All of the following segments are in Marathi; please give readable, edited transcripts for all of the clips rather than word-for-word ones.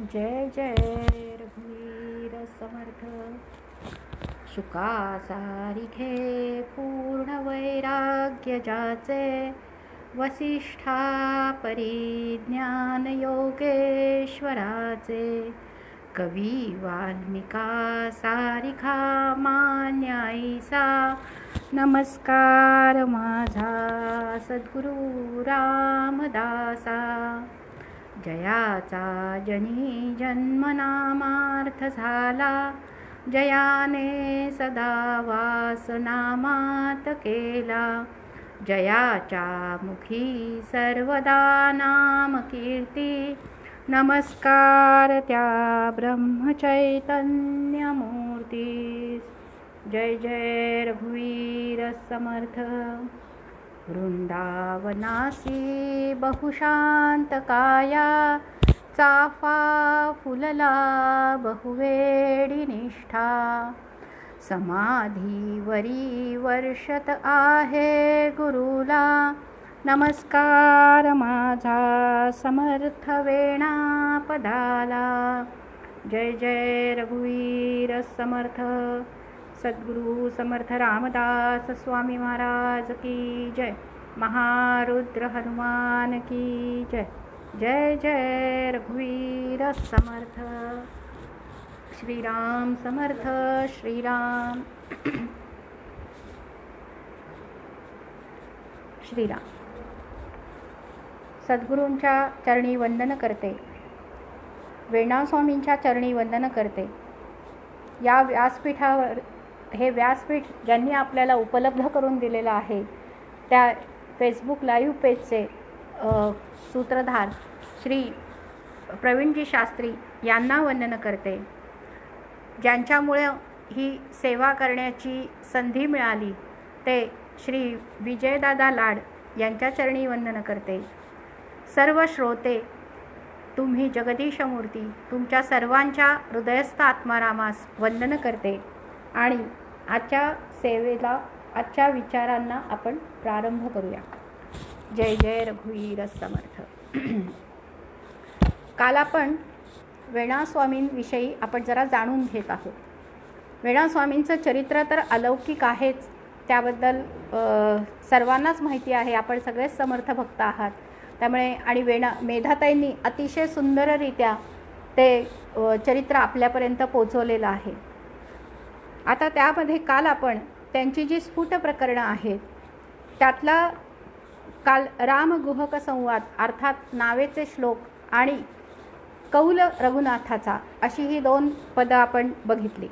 जय जय रघुवीर समर्थ. शुकासारिखे पूर्ण वैराग्य जाचे, वसिष्ठा परिज्ञान योगेश्वराचे. कवी वाल्मिका सारिखा मान्याईसा, नमस्कार माझा सद्गुरु रामदासा. जयाचा जनी जन्मनामार्थ झाला, जयाने सदा वास नामात केला. जयाच्या मुखी सर्वदा नाम कीर्ती, नमस्कार त्या ब्रह्मचैतन्य मूर्तीस. जय जय रघुवीर समर्थ. वृंदावनासी बहुशांत काया, चाफा फुलला बहुवेडी निष्ठा. समाधीवरी वर्षत आहे गुरुला, नमस्कार माझा समर्थ वेणा पदाला. जय जय रघुवीर समर्थ. सद्गुरु समर्थ रामदास स्वामी महाराज की जय. महारुद्र हनुमान की जय. जय जय रघुवीर समर्थ. श्रीराम समर्थ. श्रीराम श्रीराम. सद्गुरूंच्या चरणी वंदन करते, वेणा स्वामींच्या चरणी वंदन करते. या व्यासपीठावर, हे व्यासपीठ ज्यांनी आपल्याला उपलब्ध करून दिलेलं आहे, त्या फेसबुक लाईव्ह पेजचे सूत्रधार श्री प्रवीणजी शास्त्री यांना वंदन करते. ज्यांच्यामुळे ही सेवा करण्याची संधी मिळाली ते श्री विजयदादा लाड यांच्या चरणी वंदन करते. सर्व श्रोते, तुम्ही जगदीशमूर्ती, तुमच्या सर्वांच्या हृदयस्थ आत्मारामास वंदन करते. आणि आजच्या सेवेला, आजच्या विचारांना आपण प्रारंभ करूया. जय जय रघुवीर समर्थ. काल आपण वेणा स्वामींविषयी आपण जरा जाणून घेत आहोत. वेणा स्वामींचं चरित्र तर अलौकिक आहेच, त्याबद्दल सर्वांनाच माहिती आहे. आपण सगळेच समर्थ भक्त आहात. त्यामुळे आणि मेधाताईंनी अतिशय सुंदररित्या ते चरित्र आपल्यापर्यंत पोचवलेलं आहे. आता त्यामध्ये काल आपण त्यांची जी स्फुट प्रकरणं आहेत, त्यातला काल रामगुहक संवाद अर्थात नावेचे श्लोक आणि कौल रघुनाथाचा, अशी ही 2 पदं आपण बघितली.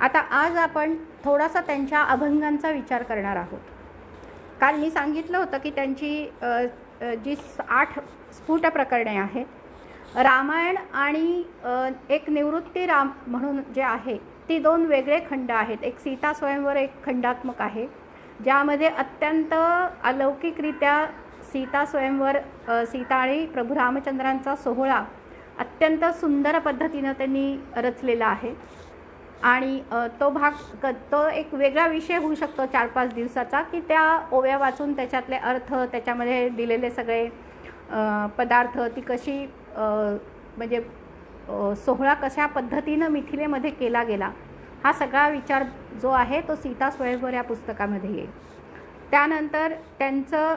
आता आज आपण थोडासा त्यांच्या अभंगांचा विचार करणार आहोत. काल मी सांगितलं होतं की त्यांची जी 8 स्फुट प्रकरणे आहेत, रामायण आणि एक निवृत्ती राम म्हणून जे आहे, ती 2 वेगळे खंड आहेत. एक सीता स्वयंवर एक खंडात्मक आहे, ज्यामध्ये अत्यंत अलौकिकरित्या सीता स्वयंवर, सीता आणि प्रभू रामचंद्रांचा सोहळा अत्यंत सुंदर पद्धतीनं त्यांनी रचलेला आहे. आणि तो भाग, तो एक वेगळा विषय होऊ शकतो 4-5 दिवसाचा, की त्या ओव्या वाचून त्याच्यातले अर्थ, त्याच्यामध्ये दिलेले सगळे पदार्थ, ती कशी म्हणजे सोहळा कशा पद्धतीनं मिथिलेमध्ये केला गेला, हा सगळा विचार जो आहे तो सीता स्वयंवर या पुस्तकामध्ये येईल. त्यानंतर त्यांचं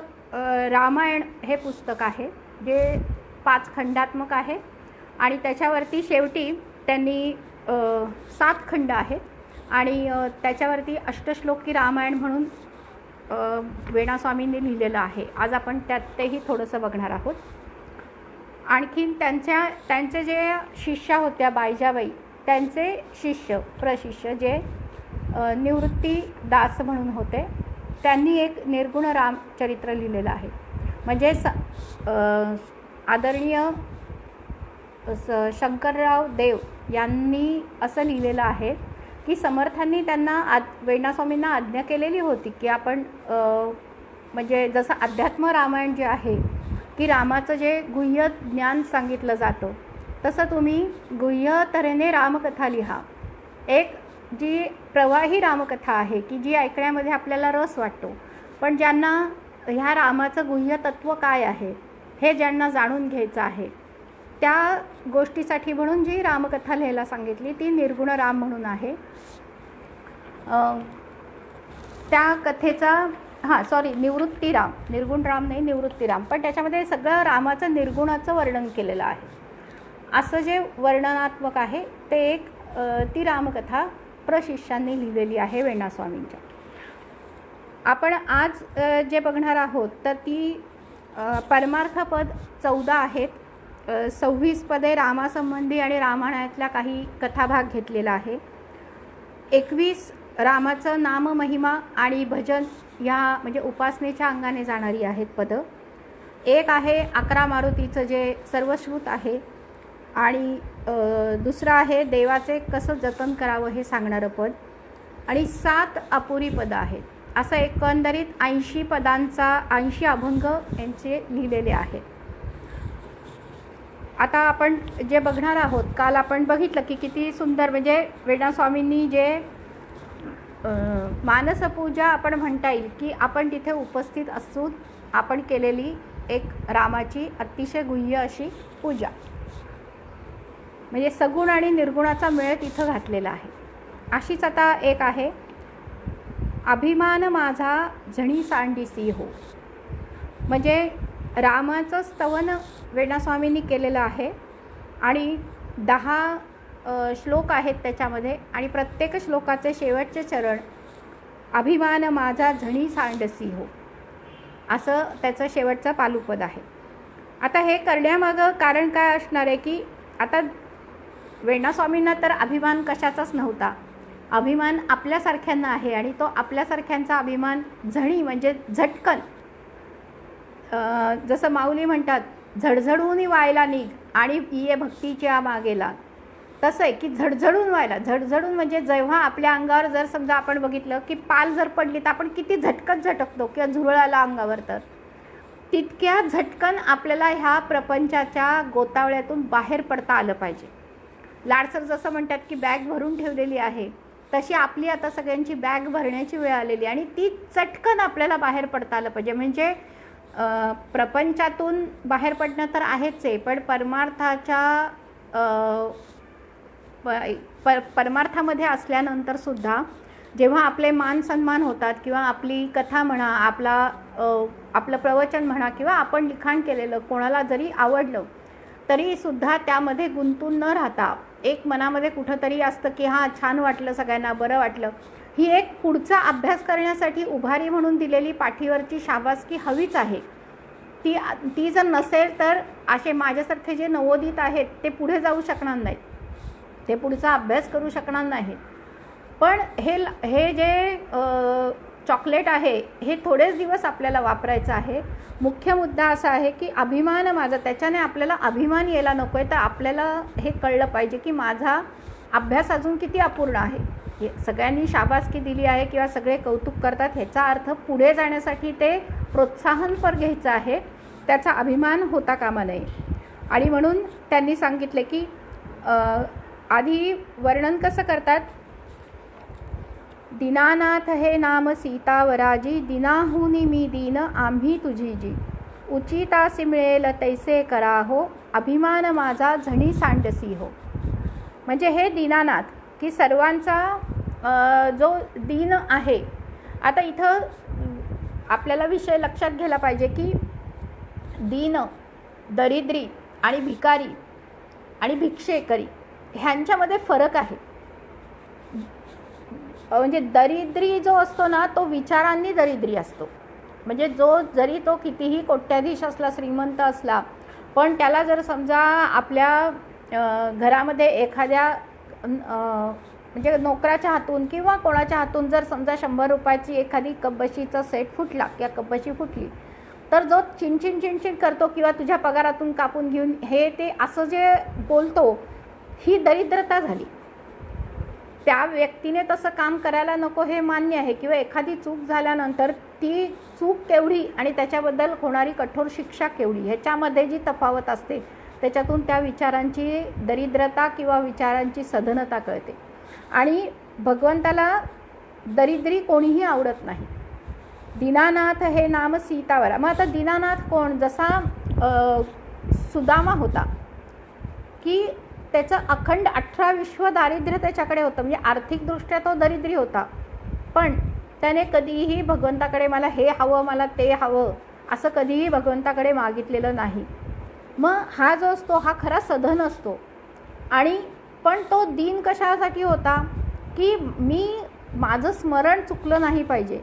रामायण हे पुस्तक आहे, जे 5 खंडात्मक आहे. आणि त्याच्यावरती शेवटी त्यांनी 7 खंड आहेत आणि त्याच्यावरती अष्टश्लोकी रामायण म्हणून वेणा स्वामींनी लिहिलेलं आहे. आज आपण तेही थोडंसं बघणार आहोत. आणखीन त्यांचे जे शिष्या होत्या बायजाबाई, त्यांचे शिष्य प्रशिष्य जे निवृत्ती दास म्हणून होते, त्यांनी एक निर्गुण रामचरित्र लिहिलेलं आहे. म्हणजे आदरणीय शंकरराव देव यांनी असं लिहिलेलं आहे की समर्थांनी त्यांना वेणा स्वामींना आज्ञा केलेली होती की आपण म्हणजे जसं अध्यात्म रामायण जे आहे, की रामाचं जे गुह्य ज्ञान सांगितलं जातं, तसं तुम्ही गुह्य तऱ्हेने रामकथा लिहा. एक जी प्रवाही रामकथा आहे की जी ऐकण्यामध्ये आपल्याला रस वाटतो, पण ज्यांना ह्या रामाचं गुह्य तत्व काय आहे हे ज्यांना जाणून घ्यायचं आहे, त्या गोष्टीसाठी म्हणून जी रामकथा लिहायला सांगितली ती निर्गुण राम म्हणून आहे. त्या कथेचा निवृत्तीराम, निर्गुण राम नाही, निवृत्तीराम, पण त्याच्यामध्ये सगळं रामाचं निर्गुणाचं वर्णन केलेलं आहे. असं जे वर्णनात्मक आहे ते एक ती रामकथा प्रशिष्यांनी लिहिलेली आहे वेणास्वामींच्या. आपण आज जे बघणार आहोत तर ती परमार्थपद 14 आहेत. 26 पदे रामासंबंधी आणि रामायणातल्या काही कथाभाग घेतलेला आहे. 21 रामाचं नाम महिमा आणि भजन या म्हणजे उपासनेच्या अंगाने जाणारी आहेत पदं. एक आहे 11 मारुतीचं जे सर्वश्रुत आहे आणि दुसरं आहे देवाचे कसं जतन करावं हे सांगणारं पद आणि 7 अपुरी पदं आहेत. असं एकंदरीत 80 पदांचा 80 अभंग यांचे लिहिलेले आहेत. आता आपण जे बघणार आहोत, काल आपण बघितलं की किती सुंदर म्हणजे वेणास्वामींनी जे मानसपूजा आपण म्हणता येईल की आपण तिथे उपस्थित असून आपण केलेली एक रामाची अतिशय गुह्य अशी पूजा, म्हणजे सगुण आणि निर्गुणाचा मेळ तिथं घातलेला आहे. अशीच आता एक आहे अभिमान माझा झणी सांडिसी हो. म्हणजे रामाचं स्तवन वेणास्वामींनी केलेलं आहे आणि 10 श्लोक आहेत त्याच्यामध्ये आणि प्रत्येक श्लोकाचे शेवटचे चरण अभिमान माझा झणी सांडसी हो असं त्याचं शेवटचं पालुपद आहे. आता हे करण्यामागं कारण काय असणार आहे की आता वेणास्वामींना तर अभिमान कशाचाच नव्हता. अभिमान आपल्यासारख्यांना आहे आणि तो आपल्यासारख्यांचा अभिमान झणी म्हणजे झटकन, जसं माऊली म्हणतात झडझडून व्हायला निघ आणि ये भक्तीच्या मागेला, तसं आहे की झडझडून व्हायला. झडझडून म्हणजे जेव्हा आपल्या अंगावर जर समजा आपण बघितलं की पाल जर पडली तर आपण किती झटकन झटकतो किंवा झुरळ आला अंगावर, तर तितक्या झटकन आपल्याला ह्या प्रपंचाच्या गोतावळ्यातून बाहेर पडता आलं पाहिजे. लाडसर जसं म्हणतात की बॅग भरून ठेवलेली आहे, तशी आपली आता सगळ्यांची बॅग भरण्याची वेळ आलेली आणि ती चटकन आपल्याला बाहेर पडता आलं पाहिजे. म्हणजे प्रपंचातून बाहेर पडणं तर आहेच आहे, पण परमार्थाच्या परमार्थामध्ये असल्यानंतरसुद्धा जेव्हा आपले मान सन्मान होतात किंवा आपली कथा म्हणा, आपलं प्रवचन म्हणा किंवा आपण लिखाण केलेलं कोणाला जरी आवडलं तरीसुद्धा त्यामध्ये गुंतून न राहता एक मनामध्ये कुठंतरी असतं की हां छान वाटलं, सगळ्यांना बरं वाटलं, ही एक पुढचा अभ्यास करण्यासाठी उभारी म्हणून दिलेली पाठीवरची शाबासकी हवीच आहे. ती जर नसेल तर असे माझ्यासारखे जे नवोदित आहेत ते पुढे जाऊ शकणार नाहीत, ते पुढचा अभ्यास करू शकणार नाहीत. पण हे जे चॉकलेट आहे हे थोडेच दिवस आपल्याला वापरायचं आहे. मुख्य मुद्दा असा आहे की अभिमान माझा, त्याच्याने आपल्याला अभिमान यायला नको आहे, तर आपल्याला हे कळलं पाहिजे की माझा अभ्यास अजून किती अपूर्ण आहे. हे सगळ्यांनी शाबासकी दिली आहे किंवा सगळे कौतुक करतात, ह्याचा अर्थ पुढे जाण्यासाठी ते प्रोत्साहनपर घ्यायचं आहे, त्याचा अभिमान होता कामा नये. आणि म्हणून त्यांनी सांगितले की आधी वर्णन कसं करतात, दीनानाथ हे नाम सीतावराजी, दीनाहुनी मी दीन आम्ही तुझी जी, उचितासी मिळेल तैसे करा हो, अभिमान माझा झणी सांडसी हो. म्हणजे हे दीनानाथ की सर्वांचा जो दीन आहे. आता इथं आपल्याला विषय लक्षात घ्यायला पाहिजे की दीन, दरिद्री आणि भिकारी आणि भिक्षेकरी ह्यांच्यामध्ये फरक आहे. म्हणजे दरिद्री जो असतो ना तो विचारांनी दरिद्री असतो. म्हणजे जरी तो कितीही कोट्याधीश असला, श्रीमंत असला, पण त्याला जर समजा आपल्या घरामध्ये एखाद्या म्हणजे नोकराच्या हातून किंवा कोणाच्या हातून जर समजा 100 रुपयाची एखादी कपबशीचा सेट फुटला किंवा कपबशी फुटली, तर जो चिणचिण करतो किंवा तुझ्या पगारातून कापून घेऊन हे ते असं जे बोलतो, ही दरिद्रता झाली. त्या व्यक्तीने तसं काम करायला नको हे मान्य आहे, किंवा एखादी चूक झाल्यानंतर ती चूक केवढी आणि त्याच्याबद्दल होणारी कठोर शिक्षा केवढी, ह्याच्यामध्ये जी तफावत असते त्याच्यातून त्या विचारांची दरिद्रता किंवा विचारांची सधनता कळते. आणि भगवंताला दरिद्री कोणीही आवडत नाही. दीनानाथ हे नाम सीतावरा. मग आता दीनानाथ कोण? जसा सुदामा होता, की त्याचं अखंड 18 विश्व दारिद्र्य त्याच्याकडे होतं, म्हणजे आर्थिकदृष्ट्या तो दरिद्री होता, पण त्याने कधीही भगवंताकडे मला हे हवं मला ते हवं असं कधीही भगवंताकडे मागितलेलं नाही. मग हा जो असतो हा खरा सधन असतो. आणि पण तो दीन कशासाठी होता की माझं स्मरण चुकलं नाही पाहिजे.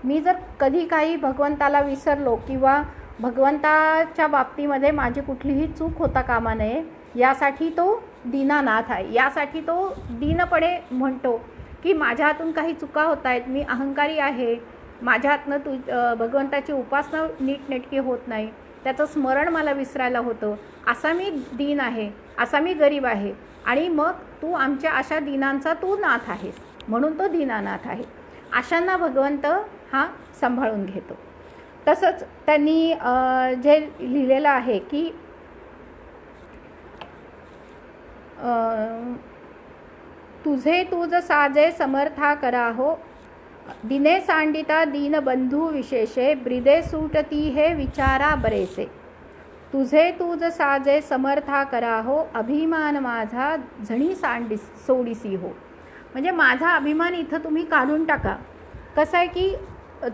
मी जर कधी काही भगवंताला विसरलो किंवा भगवंताच्या बाबतीमध्ये माझी कुठलीही चूक होता कामा नये, यासाठी तो दीनानाथ आहे. यासाठी तो दीनपणे म्हणतो की माझ्या हातून काही चुका होत आहेत, मी अहंकारी आहे, माझ्या हातनं भगवंताची उपासना नीटनेटकी होत नाही, त्याचं स्मरण मला विसरायला होतं, असा मी दीन आहे, असा मी गरीब आहे. आणि मग तू आमच्या अशा दीनांचा तू नाथ आहेस, म्हणून तो दीनानाथ आहे. अशांना भगवंत हा सांभाळून घेतो. तसंच त्यांनी जे लिहिलेलं आहे की तुझे तुझ साजे समर्था कराहो, दिने सांडिता दीनबंधू विशेषे, ब्रिदे सुटती हे विचारा बरेसे. तुझे तुझ साजे समर्था कराहो, अभिमान माझा झणी सोडीसी हो. म्हणजे माझा अभिमान इथं तुम्ही काढून टाका. कसं आहे की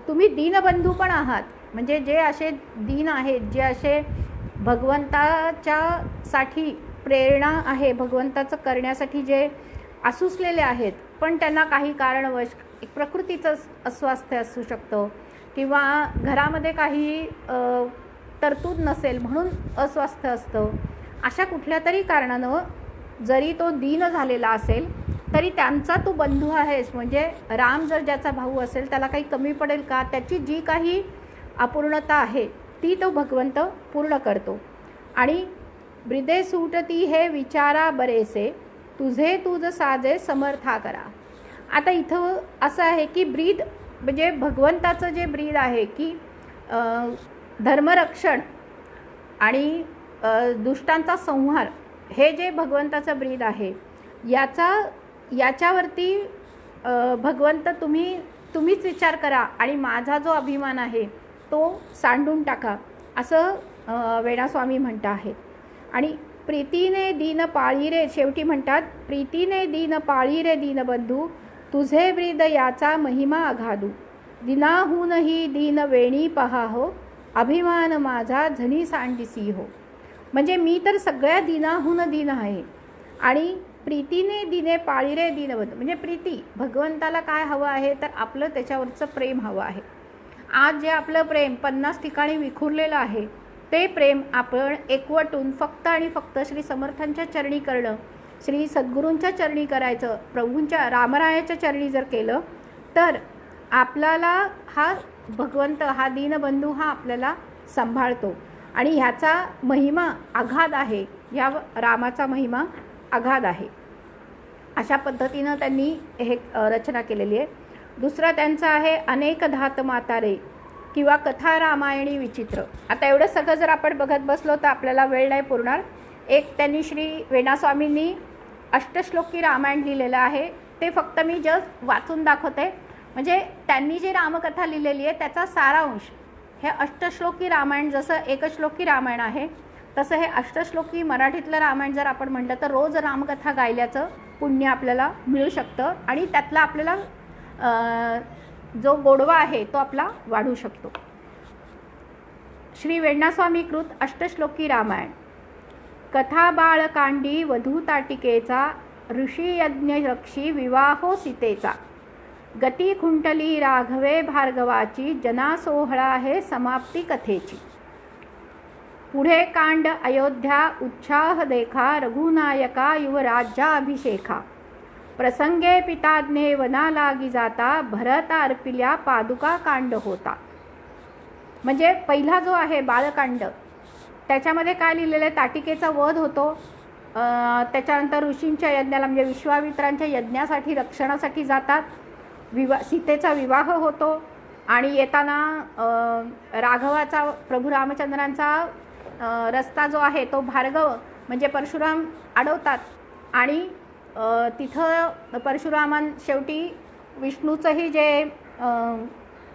तुम्ही दीनबंधू पण आहात, म्हणजे जे असे दीन आहेत, जे असे भगवंताच्या साठी प्रेरणा आहे, भगवंताचं करण्यासाठी जे आसुसलेले आहेत, पण त्यांना काही कारणवश एक प्रकृतीचं अस्वास्थ्य असू शकतं किंवा घरामध्ये काही तरतूद नसेल म्हणून अस्वास्थ्य असतं. अशा कुठल्या तरी कारणानं जरी तो दीन झालेला असेल तरी त्यांचा तू बंधू आहेस. म्हणजे राम जर ज्याचा भाऊ असेल त्याला काही कमी पडेल का? त्याची जी काही अपूर्णता आहे ती तो भगवंत पूर्ण करतो. आणि ब्रिदे सुटती हे विचारा बरेसे, तुझे तुझ साजे समर्था करा. आता इथं असं आहे की ब्रीद म्हणजे भगवंताचं जे ब्रीद आहे की धर्मरक्षण आणि दुष्टांचा संहार, हे जे भगवंताचं ब्रीद आहे याच्यावरती भगवंत तुम्हीच विचार करा आणि माझा जो अभिमान आहे तो सांडून टाका, असं वेणास्वामी म्हणत आहेत. आणि प्रीतीने दीन पाळी रे, शेवटी म्हणतात प्रीतीने दीन पाळी रे दीनबंधू, तुझे ब्रीद याचा महिमा अगाधू, दिनाहूनही दीन वेणी पहा हो, अभिमान माझा झणी सांडिसी हो. म्हणजे मी तर सगळ्या दिनाहून दीन आहे. आणि प्रीतीने दिने पाळी रे दीनबंधू, म्हणजे प्रीती भगवंताला काय हवं आहे तर आपलं त्याच्यावरचं प्रेम हवं आहे. आज जे आपलं प्रेम 50 ठिकाणी विखुरलेलं आहे ते प्रेम आपण एकवटून फक्त आणि फक्त श्री समर्थांच्या चरणी करणं, श्री सद्गुरूंच्या चरणी करायचं, प्रभूंच्या रामरायाच्या चरणी जर केलं तर आपल्याला हा भगवंत, हा दीनबंधू हा आपल्याला सांभाळतो. आणि ह्याचा महिमा अगाध आहे, ह्या रामाचा महिमा अगाध आहे. अशा पद्धतीनं त्यांनी हे रचना केलेली आहे. दुसरा त्यांचा आहे अनेक धात मातारे किंवा कथा रामायणी विचित्र. आता एवढं सगळं जर आपण बघत बसलो तर आपल्याला वेळ नाही पुरणार. एक त्यांनी श्री वेणास्वामींनी अष्टश्लोकी रामायण लिहिलेलं आहे, ते फक्त मी जस्ट वाचून दाखवते. म्हणजे त्यांनी जी रामकथा लिहिलेली आहे त्याचा सारांश हे अष्टश्लोकी रामायण, जसं एकश्लोकी रामायण आहे तसं हे अष्टश्लोकी मराठीतलं रामायण जर आपण म्हटलं तर रोज रामकथा गायल्याचं पुण्य आपल्याला मिळू शकतं आणि त्यातला आपल्याला जो गोडवा आहे तो आपला वाढू शकतो. श्री वेणास्वामी कृत अष्टश्लोकी रामायण. कथा बाळकांडी वधू ताटिकेचा, ऋषी यज्ञ रक्षी विवाहो सीतेचा, गती खुंटली राघवे भार्गवाची, जना सोहळा हे समाप्ती कथेची. पुढे कांड अयोध्या उत्साह देखा, रघुनायका युवराज्याभिषेखा, प्रसंगे पिताज्ञे वना लागी जाता, भरत अर्पिल्या पादुका कांड होता. म्हणजे पहिला जो आहे बाळकांड त्याच्यामध्ये काय लिहिलेलं आहे, ताटिकेचा वध होतो. त्याच्यानंतर ऋषींच्या यज्ञाला म्हणजे विश्वामित्रांच्या यज्ञासाठी रक्षणासाठी जातात, सीतेचा विवाह होतो आणि येताना राघवाचा प्रभू रामचंद्रांचा रस्ता जो आहे तो भार्गव म्हणजे परशुराम अडवतात आणि तिथं परशुरामां शेवटी विष्णूचंही जे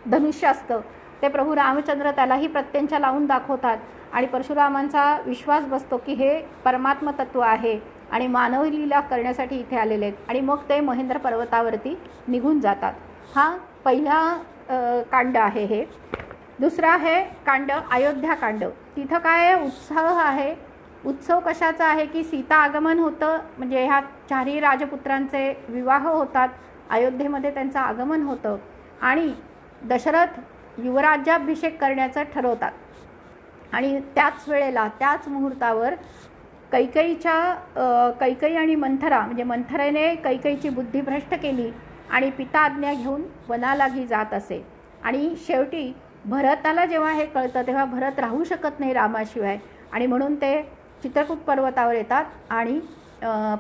धनुष्य असतं ते प्रभू रामचंद्र त्यालाही प्रत्यंचा लावून दाखवतात आणि परशुरामांचा विश्वास बसतो की हे परमात्म तत्व आहे आणि मानवी लीला करण्यासाठी इथे आलेले आहेत आणि मग ते महेंद्र पर्वतावरती निघून जातात. हा पहिला कांड आहे. हे दुसरा आहे कांड अयोध्याकांड. तिथं काय आहे, उत्साह आहे. उत्सव कशाचा आहे की सीता आगमन होतं, म्हणजे ह्या चारही राजपुत्रांचे विवाह होतात, अयोध्येमध्ये त्यांचं आगमन होतं आणि दशरथ युवराज्याभिषेक करण्याचं ठरवतात. आणि त्याच वेळेला त्याच मुहूर्तावर कैकई आणि मंथरा, म्हणजे मंथरेने कैकईची बुद्धी भ्रष्ट केली आणि पिता आज्ञा घेऊन वनालागी जात असे. आणि शेवटी भरताला जेव्हा हे कळतं तेव्हा भरत राहू शकत नाही रामाशिवाय आणि म्हणून ते चित्रकूट पर्वतावर येतात आणि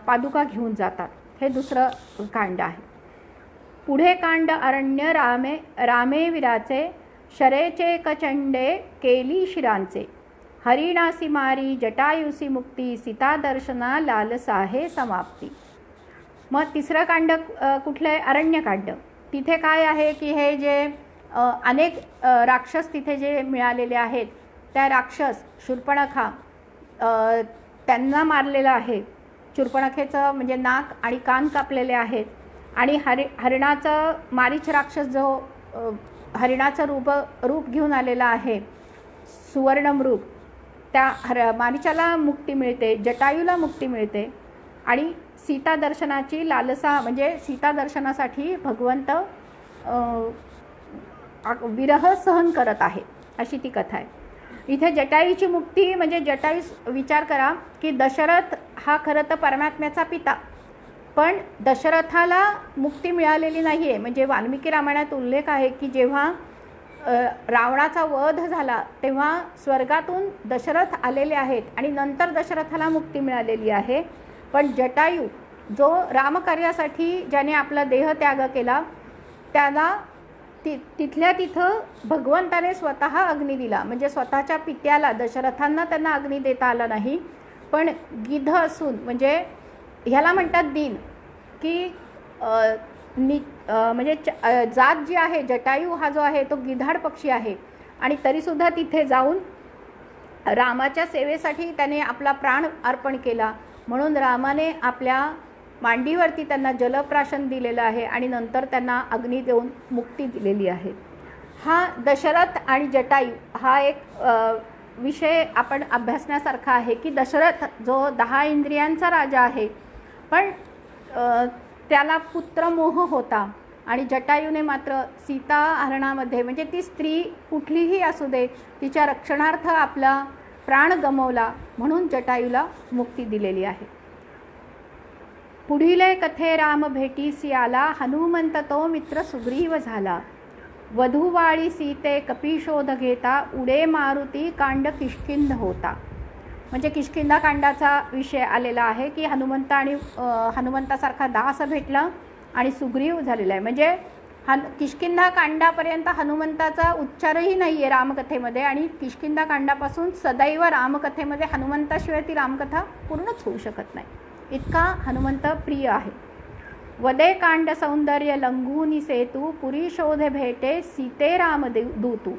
पादुका घेऊन जातात. हे दुसरं कांड आहे. पुढे कांड अरण्य रामे वीराचे शरेचे कचंडे केली शिरांचे हरिणासी मारी जटायुसी मुक्ती सीता दर्शना लालसा हे समाप्ती. मग तिसरं कांड कुठलं आहे, अरण्यकांड. तिथे काय आहे की हे जे अनेक राक्षस तिथे जे मिळालेले आहेत त्या राक्षस शूर्पणखा त्यांना मारलेलं आहे. शूर्पणखेचं म्हणजे नाक आणि कान कापलेले आहेत आणि हरिणाचं मारीच राक्षस जो हरिणाचं रूप घेऊन आलेला आहे सुवर्णमृग, त्या मारीचाला मुक्ती मिळते, जटायूला मुक्ती मिळते आणि सीता दर्शनाची लालसा, म्हणजे सीता दर्शनासाठी भगवंत विरह सहन करत आहे अशी ती कथा आहे. इथे जटायूची मुक्ती म्हणजे जटायू, विचार करा की दशरथ हा खरं तर परमात्म्याचा पिता, पण दशरथाला मुक्ती मिळालेली नाही आहे. म्हणजे वाल्मिकी रामायणात उल्लेख आहे की जेव्हा रावणाचा वध झाला तेव्हा स्वर्गातून दशरथ आलेले आहेत आणि नंतर दशरथाला मुक्ती मिळालेली आहे. पण जटायू जो रामकार्यासाठी ज्याने आपला देहत्याग केला त्याला तिथल्या तिथं भगवंताने स्वतः अग्नी दिला. म्हणजे स्वतःच्या पित्याला दशरथांना त्यांना अग्नी देता आला नाही, पण गिध असून, म्हणजे ह्याला म्हणतात दिन, की म्हणजे जात जी आहे जटायू हा जो आहे तो गिधाड पक्षी आहे आणि तरीसुद्धा तिथे जाऊन रामाच्या सेवेसाठी त्याने आपला प्राण अर्पण केला. म्हणून रामाने आपल्या मांडीवरती त्यांना जलप्राशन दिलेलं आहे आणि नंतर त्यांना अग्नी देऊन मुक्ती दिलेली आहे. हा दशरथ आणि जटायू हा एक विषय आपण अभ्यासण्यासारखा आहे की दशरथ जो 10 इंद्रियांचा राजा आहे पण त्याला पुत्रमोह होता आणि जटायूने मात्र सीता हरणामध्ये, म्हणजे ती स्त्री कुठलीही असू दे तिच्या रक्षणार्थ आपला प्राण गमवला, म्हणून जटायूला मुक्ती दिलेली आहे. पुढीले कथे राम भेटीसी आला हनुमंत तो मित्र सुग्रीव झाला वधूवाळी सीते कपीशोध घेता उडे मारुती कांड किष्किंध होता. म्हणजे किष्किंधा कांडाचा विषय आलेला आहे की हनुमंत आणि हनुमंतासारखा दास भेटला आणि सुग्रीव झालेला आहे. म्हणजे किष्किंधा कांडापर्यंत हनुमंताचा उच्चारही नाही आहे रामकथेमध्ये आणि किष्किंधा कांडापासून सदैव रामकथेमध्ये हनुमंताशिवाय ती रामकथा पूर्णच होऊ शकत नाही, इतका हनुमंत प्रिय आहे. वदे कांड सौंदर्य लंघूनी सेतू पुरी शोध भेटे सीते राम दूतू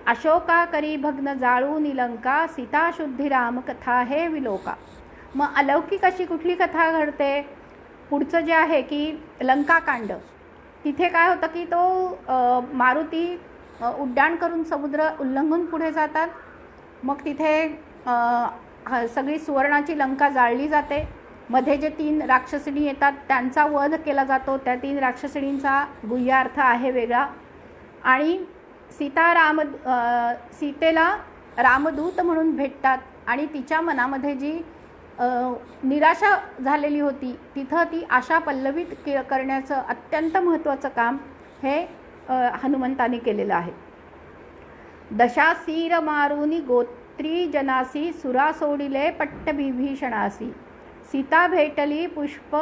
अशोका करी भग्न जाळू निलंका सीता शुद्धी राम कथा हे विलोका. मग अलौकिक अशी कुठली कथा घडते, पुढचं जे आहे की लंकाकांड. तिथे काय होतं की तो मारुती उड्डाण करून समुद्र उल्लंघून पुढे जातात. मग तिथे सगळी सुवर्णाची लंका जाळली जाते. मध्ये जे 3 राक्षसिणी येतात त्यांचा वध केला जातो. त्या 3 राक्षसिणींचा गुह्यार्थ आहे वेगळा. आणि सीतेला रामदूत म्हणून भेटतात आणि तिच्या मनामध्ये जी निराशा झालेली होती तिथं ती आशा पल्लवित करण्याचं अत्यंत महत्त्वाचं काम हे हनुमंताने केलेलं आहे. दशासीर मारुनी गोत्री जनासी सुरा सोडिले पट्ट विभीषणासी सीता भेटली पुष्प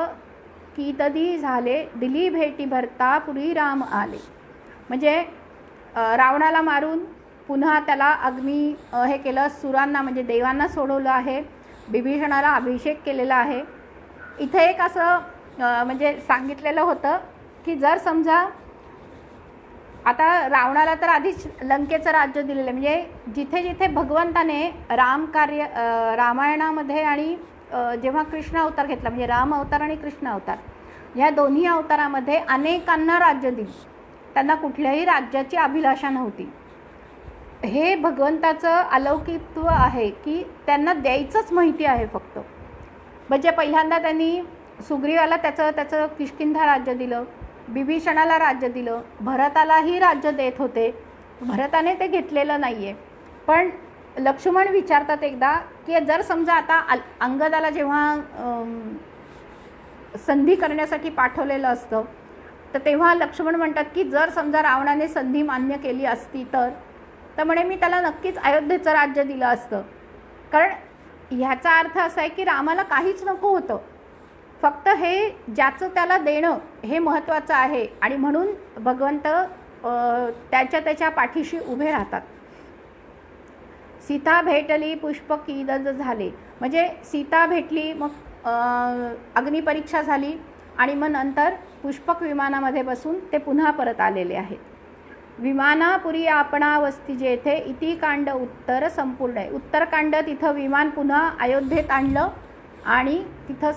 कीतदी झाले दिली भेटी भरता पुरी राम आले. म्हणजे रावणाला मारून पुन्हा त्याला अग्नी हे केलं, सुरांना म्हणजे देवांना सोडवलं आहे, विभीषणाला अभिषेक केलेला आहे. इथे एक असं म्हणजे सांगितलेलं होतं की जर समजा आता रावणाला तर आधीच लंकेचं राज्य दिलेलं आहे. म्हणजे जिथे जिथे भगवंताने रामायणामध्ये आणि जेव्हा कृष्ण अवतार घेतला, म्हणजे राम अवतार आणि कृष्ण अवतार, ह्या दोन्ही अवतारामध्ये अनेकांना राज्य दिली. त्यांना कुठल्याही राज्याची अभिलाषा नव्हती. हे भगवंताचं अलौकिकत्व आहे की त्यांना द्यायचंच माहिती आहे फक्त. म्हणजे पहिल्यांदा त्यांनी सुग्रीवाला त्याचं किष्किंधा राज्य दिलं, बिभीषणाला राज्य दिलं, भरतालाही राज्य देत होते. भरताने ते घेतलेलं नाही आहे. पण लक्ष्मण विचारतात एकदा की जर समजा आता अंगदाला जेव्हा संधी करण्यासाठी पाठवलेलं असतं, तर तेव्हा लक्ष्मण म्हणतात की जर समजा रावणाने संधी मान्य केली असती तर म्हणे मी त्याला नक्कीच अयोध्येचं राज्य दिलं असतं. कारण ह्याचा अर्थ असा आहे की रामाला काहीच नको होतं, फक्त हे ज्याचं त्याला देणं हे महत्त्वाचं आहे. आणि म्हणून भगवंत त्याच्या पाठीशी उभे राहतात. सीता भेटली पुष्पकीदज झाले, म्हणजे सीता भेटली, मग अग्निपरीक्षा झाली आणि मग नंतर पुष्पक विमानामध्ये बसून ते पुन्हा परत आलेले आहेत. विमानापुरी आपणा वस्ती जेथे इति कांड उत्तर संपूर्ण आहे. उत्तरकांड तिथं विमान पुन्हा अयोध्येत आणलं आणि तिथं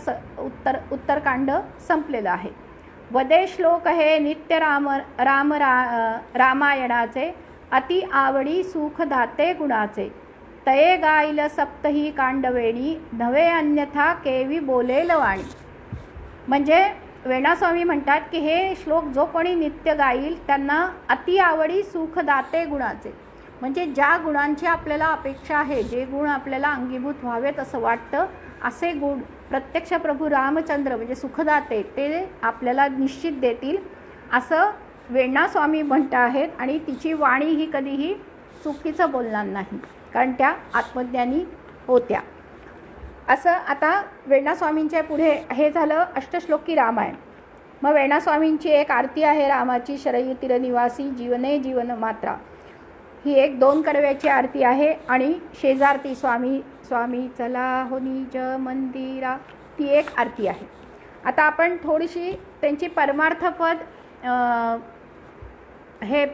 उत्तरकांड संपलेलं आहे. वदे श्लोक हे नित्य रामायणाचे अति आवडी सुख दाते गुणाचे. तये गाईल सप्तही कांडवेणी नवे अन्यथा केवी बोलेल वाणी. म्हणजे वेणास्वामी म्हणतात की हे श्लोक जो कोणी नित्य गाईल त्यांना अति आवडी सुख दाते गुणाचे. म्हणजे ज्या गुणांची आपल्याला अपेक्षा आहे, जे गुण आपल्याला अंगीभूत व्हावेत असं वाटतं, असे गुण प्रत्यक्ष प्रभू रामचंद्र म्हणजे सुखदाते ते आपल्याला निश्चित देतील असं वेणास्वामी म्हणत आहेत. आणि तिची वाणी ही कधीही चुकीचं बोलणार नाही, कारण त्या आत्मज्ञानी होत्या. असं आता वेणास्वामींच्या पुढे हे झालं अष्टश्लोकी रामायण. मग वेणास्वामींची एक आरती आहे रामाची, शरयू तीर निवासी जीवने जीवन मात्रा. ही एक 2 कडव्याची आरती आहे. आणि शेजारती स्वामी स्वामी चला हो निज मंदिरा, ती एक आरती आहे. आता आपण थोडीशी त्यांची परमार्थपद हे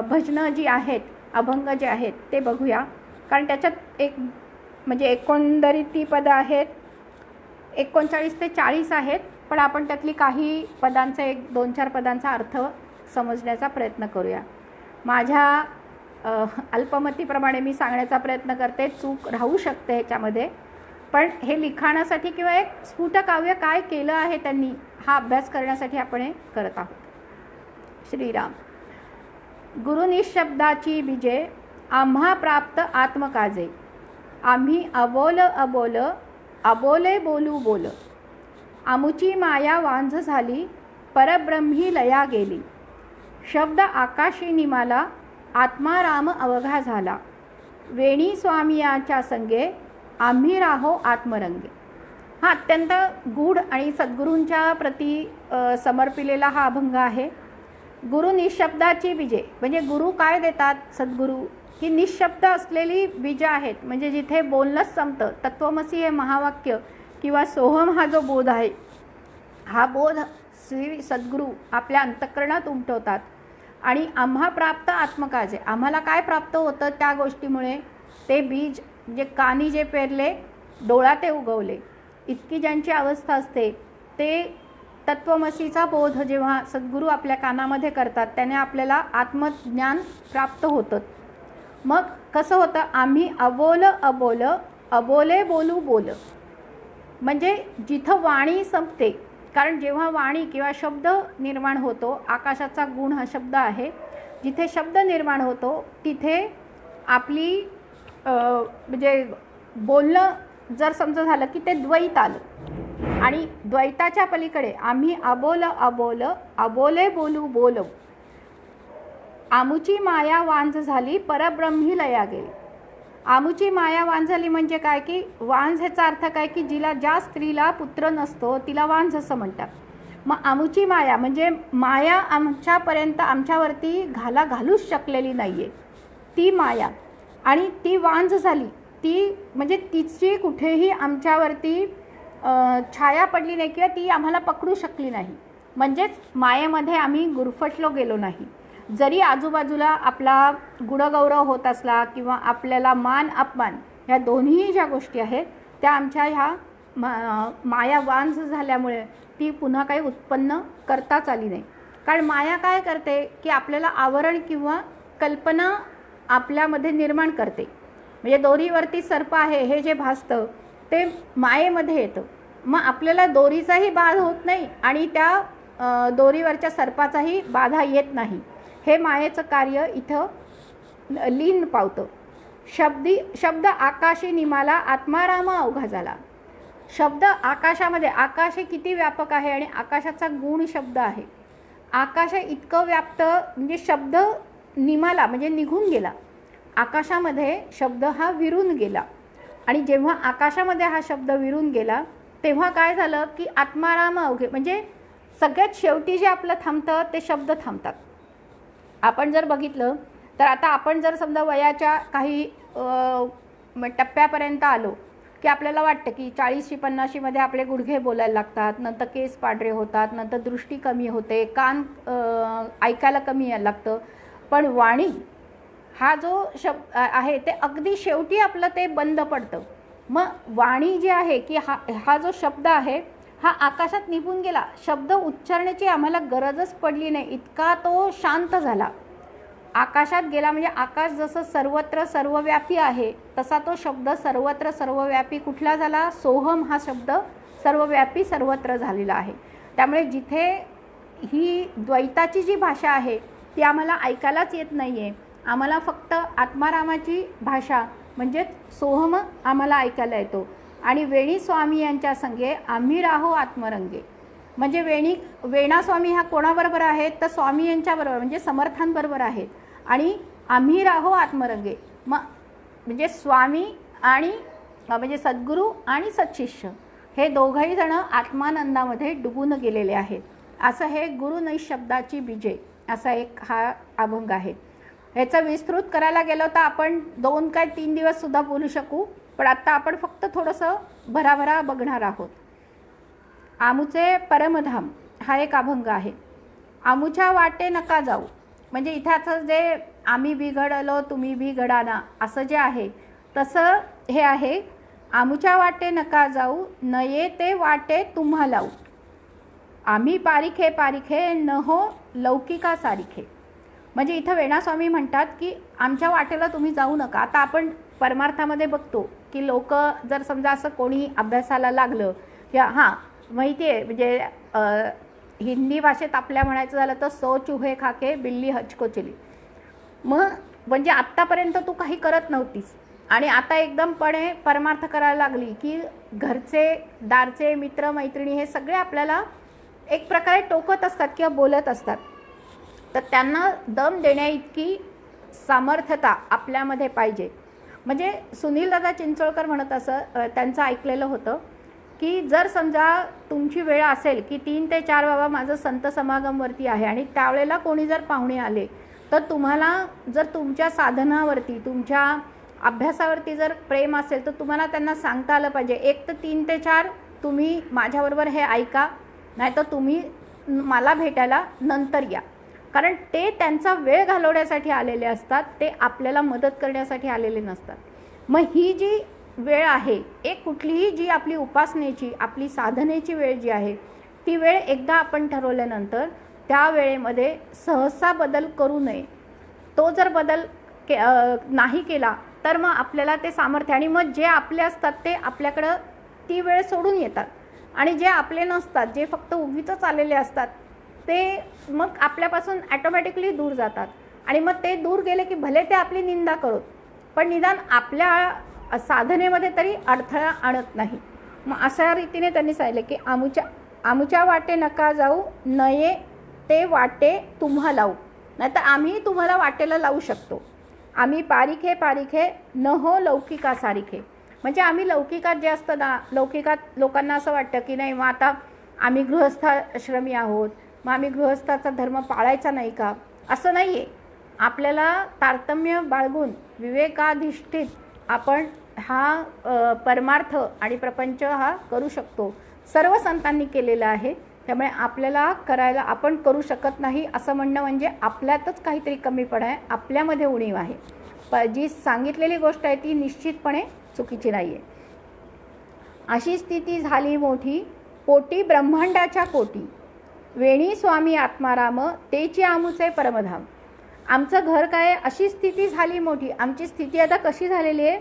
भजनं जी आहेत, अभंग जे आहेत ते बघूया. कारण त्याच्यात एक म्हणजे एकंदरीत ती पदं आहेत 39 ते 40 आहेत. पण आपण त्यातली काही पदांचा 1-2-4 पदांचा अर्थ समजण्याचा प्रयत्न करूया. माझ्या अल्पमतीप्रमाणे मी सांगण्याचा प्रयत्न करते, चूक राहू शकते ह्याच्यामध्ये. पण हे लिखाणासाठी किंवा एक स्फुटकाव्य काय केलं आहे त्यांनी हा अभ्यास करण्यासाठी आपण हे करत आहोत. श्रीराम. गुरुनिशब्दाची बीजे आम्हा प्राप्त आत्मकाजे. आम्ही अबोल अबोल अबोले बोलू बोल. आमुची माया वांझ झाली परब्रह्मी लया गेली. शब्द आकाशी निमाला आत्मा राम अवघा झाला. वेणी स्वामियाच्या संगे आम्ही राहो आत्मरंगे. हा अत्यंत गूढ आणि सद्गुरूंच्या प्रती समर्पिलेला हा अभंग आहे. गुरु निशब्दाची बीजे म्हणजे गुरु काय देतात, सद्गुरू ही निशब्द असलेली बीजं आहेत. म्हणजे जिथे बोलणंच संपतं. तत्वमसी हे महावाक्य किंवा सोहम हा जो बोध आहे, हा बोध श्री सद्गुरू आपल्या अंतःकरणात उमटवतात. आणि आम्हा प्राप्त आत्मकाजे, आम्हाला काय प्राप्त होतं त्या गोष्टीमुळे, ते बीज जे कानी जे पेरले डोळा ते उगवले, इतकी ज्यांची अवस्था असते ते तत्वमसीचा बोध जेव्हा सद्गुरू आपल्या कानामध्ये करतात त्याने आपल्याला आत्मज्ञान प्राप्त होतं. मग कसं होतं, आम्ही अबोल अबोल अबोले बोलू बोल. म्हणजे जिथं वाणी संपते, कारण जेव्हा वाणी किंवा शब्द निर्माण होतो, आकाशाचा गुण हा शब्द आहे, जिथे शब्द निर्माण होतो तिथे आपली म्हणजे बोलणं जर समजा झालं की ते द्वैत आलं. आणि द्वैताच्या पलीकडे आम्ही अबोल अबोल अबोले बोलू बोल. आमुची माया वांझ झाली परब्रह्मी लया गेली. आमुची माया वांझ झाली म्हणजे काय की वांझ ह्याचा अर्थ काय की ज्या स्त्रीला पुत्र नसतो तिला वांझ असं म्हणतात. मग आमुची माया म्हणजे माया आमच्यापर्यंत आमच्यावरती घालूच शकलेली नाही आहे ती माया. आणि ती वांझ झाली, ती म्हणजे तिची कुठेही आमच्यावरती छाया पडली नाही किंवा ती आम्हाला पकडू शकली नाही. म्हणजेच मायेमध्ये आम्ही गुरफटलो गेलो नाही. जरी आजूबाजूला आपला गुणगौरव होत असला किंवा आपल्याला मान अपमान ह्या दोन्ही ज्या गोष्टी आहेत त्या आमच्या ह्या मायावांस झाल्यामुळे ती पुन्हा काही उत्पन्न करताच आली नाही. कारण माया काय करते की आपल्याला आवरण किंवा कल्पना आपल्यामध्ये निर्माण करते. म्हणजे दोरीवरती सर्प आहे हे जे भासतं ते मायेमध्ये येतं. मग आपल्याला दोरीचाही बाध होत नाही आणि त्या दोरीवरच्या सर्पाचाही बाधा येत नाही. हे मायेचं कार्य इथं लीन पावतं. शब्द आकाशी निमाला आत्माराम अवघा झाला. शब्द आकाशामध्ये, आकाश हे किती व्यापक आहे आणि आकाशाचा गुण शब्द आहे. आकाश इतकं व्याप्त म्हणजे शब्द निमाला म्हणजे निघून गेला. आकाशामध्ये शब्द हा विरून गेला आणि जेव्हा आकाशामध्ये हा शब्द विरून गेला तेव्हा काय झालं की आत्माराम अवघे म्हणजे सगळ्यात शेवटी जे आपलं थांबतं ते शब्द थांबतात. आपण जर बघितलं तर आता आपण जर समजा वयाच्या काही टप्प्यापर्यंत आलो की आपल्याला वाटतं की 40-50मध्ये आपले गुडघे बोलायला लागतात, नंतर केस पांढरे होतात, नंतर दृष्टी कमी होते, कान ऐकायला कमी यायला लागतं. पण वाणी हा जो शब्द आहे ते अगदी शेवटी आपलं ते बंद पडतं. मग वाणी जी आहे की हा जो शब्द आहे हा आकाशात निघून गेला. शब्द उच्चारण्याची आम्हाला गरजच पडली नाही, इतका तो शांत झाला. आकाशात गेला म्हणजे आकाश जसं सर्वत्र सर्वव्यापी आहे तसा तो शब्द सर्वत्र सर्वव्यापी कुठला झाला? सोहम हा शब्द सर्वव्यापी सर्वत्र झालेला आहे. त्यामुळे जिथे ही द्वैताची जी भाषा आहे ती आम्हाला ऐकायलाच येत नाही आहे, आम्हाला फक्त आत्मारामाची भाषा म्हणजेच सोहम आम्हाला ऐकायला येतो. आणि वेणी स्वामी यांच्या संगे आम्ही राहो आत्मरंगे म्हणजे वेणास्वामी हा कोणाबरोबर आहेत तर स्वामी यांच्याबरोबर म्हणजे समर्थांबरोबर आहेत. आणि आम्ही राहो आत्मरंगे म्हणजे स्वामी आणि म्हणजे सद्गुरू आणि सत्शिष्य हे दोघंही जण आत्मानंदामध्ये डुबून गेलेले आहेत. असं हे गुरुनैशब्दाची बीजे असा एक हा अभंग आहे. ह्याचं विस्तृत करायला गेलो तर आपण 2 काय 3 दिवस सुद्धा बोलू शकू, पण आता आपण फक्त थोडंसं भराभरा बघणार आहोत. आमुचे परमधाम हा एक अभंग आहे. आमुच्या वाटे नका जाऊ म्हणजे इथं जे आम्ही बिघडलो तुम्ही बिघडाना असं जे आहे तसं हे आहे. आमुच्या वाटे नका जाऊ नये ते वाटे तुम्हा लावू. आम्ही पारिखे पारिखे न हो लौकिका सारिखे म्हणजे इथं वेणास्वामी म्हणतात की आमच्या वाटेला तुम्ही जाऊ नका. आता आपण परमार्थामध्ये बघतो की लोक जर समजा असं कोणी अभ्यासाला लागलं किंवा हां माहिती आहे म्हणजे हिंदी भाषेत आपल्या म्हणायचं झालं तर सो चूहे खाके बिल्ली हचको चली. मग म्हणजे आत्तापर्यंत तू काही करत नव्हतीस आणि आता एकदमपणे परमार्थ करायला लागली की घरचे दारचे मित्र मैत्रिणी हे सगळे आपल्याला एक प्रकारे टोकत असतात किंवा बोलत असतात. तर त्यांना दम देण्या इतकी सामर्थ्यता आपल्यामध्ये पाहिजे. म्हणजे सुनील दादा चिंचोळकर म्हणत असं त्यांचं ऐकलेलं होतं की जर समजा तुमची वेळ असेल की 3 ते 4 बाबा माझं संत समागमवरती आहे आणि त्यावेळेला कोणी जर पाहुणे आले तर तुम्हाला जर तुमच्या साधनावरती तुमच्या अभ्यासावरती जर प्रेम असेल तर तुम्हाला त्यांना सांगता आलं पाहिजे. एक तर 3 ते 4 तुम्ही माझ्याबरोबर हे ऐका, नाही तर तुम्ही मला भेटायला नंतर या. कारण ते त्यांचा वेळ घालवण्यासाठी आलेले असतात, ते आपल्याला मदत करण्यासाठी आलेले नसतात. मग ही जी वेळ आहे एक कुठलीही जी आपली उपासनेची आपली साधनेची वेळ जी आहे ती वेळ एकदा आपण ठरवल्यानंतर त्या वेळेमध्ये सहसा बदल करू नये. तो जर बदल नाही केला तर मग आपल्याला ते सामर्थ्य आणि मग जे आपले असतात ते आपल्याकडं ती वेळ सोडून येतात आणि जे आपले नसतात जे फक्त उगीचच आलेले असतात ते मग आपल्यापासून ॲटोमॅटिकली दूर जातात आणि मग ते दूर गेले की भले ते आपली निंदा करोत पण निदान आपल्या साधनेमध्ये तरी अडथळा आणत नाही. मग अशा रीतीने त्यांनी सांगितले की आमुच्या वाटे नका जाऊ नये ते वाटे तुम्हा लावू. नाही तर आम्ही तुम्हाला वाटेला लावू शकतो. आम्ही पारिखे पारिखे न हो लौकिका सारिखे म्हणजे आम्ही लौकिकात जे असतं ना लौकिकात लोकांना असं वाटतं की नाही मग आता आम्ही गृहस्थाश्रमी आहोत मग आम्ही गृहस्थाचा धर्म पाळायचा नाही का. असं नाही आहे. आपल्याला तारतम्य बाळगून विवेकाधिष्ठित आपण हा परमार्थ आणि प्रपंच हा करू शकतो. सर्व संतांनी केलेला आहे त्यामुळे आपल्याला करायला आपण करू शकत नाही असं म्हणणं म्हणजे आपल्यातच काहीतरी कमीपणा आहे, आपल्यामध्ये उणीव आहे. जी सांगितलेली गोष्ट आहे ती निश्चितपणे चुकीची नाही आहे. अशी स्थिती झाली मोठी पोटी ब्रह्मांडाच्या कोटी, वेणी स्वामी आत्माराम तेची आमुचे परमधाम. आमचं घर काय, अशी स्थिती झाली मोठी. आमची स्थिती आता कशी झालेली आहे,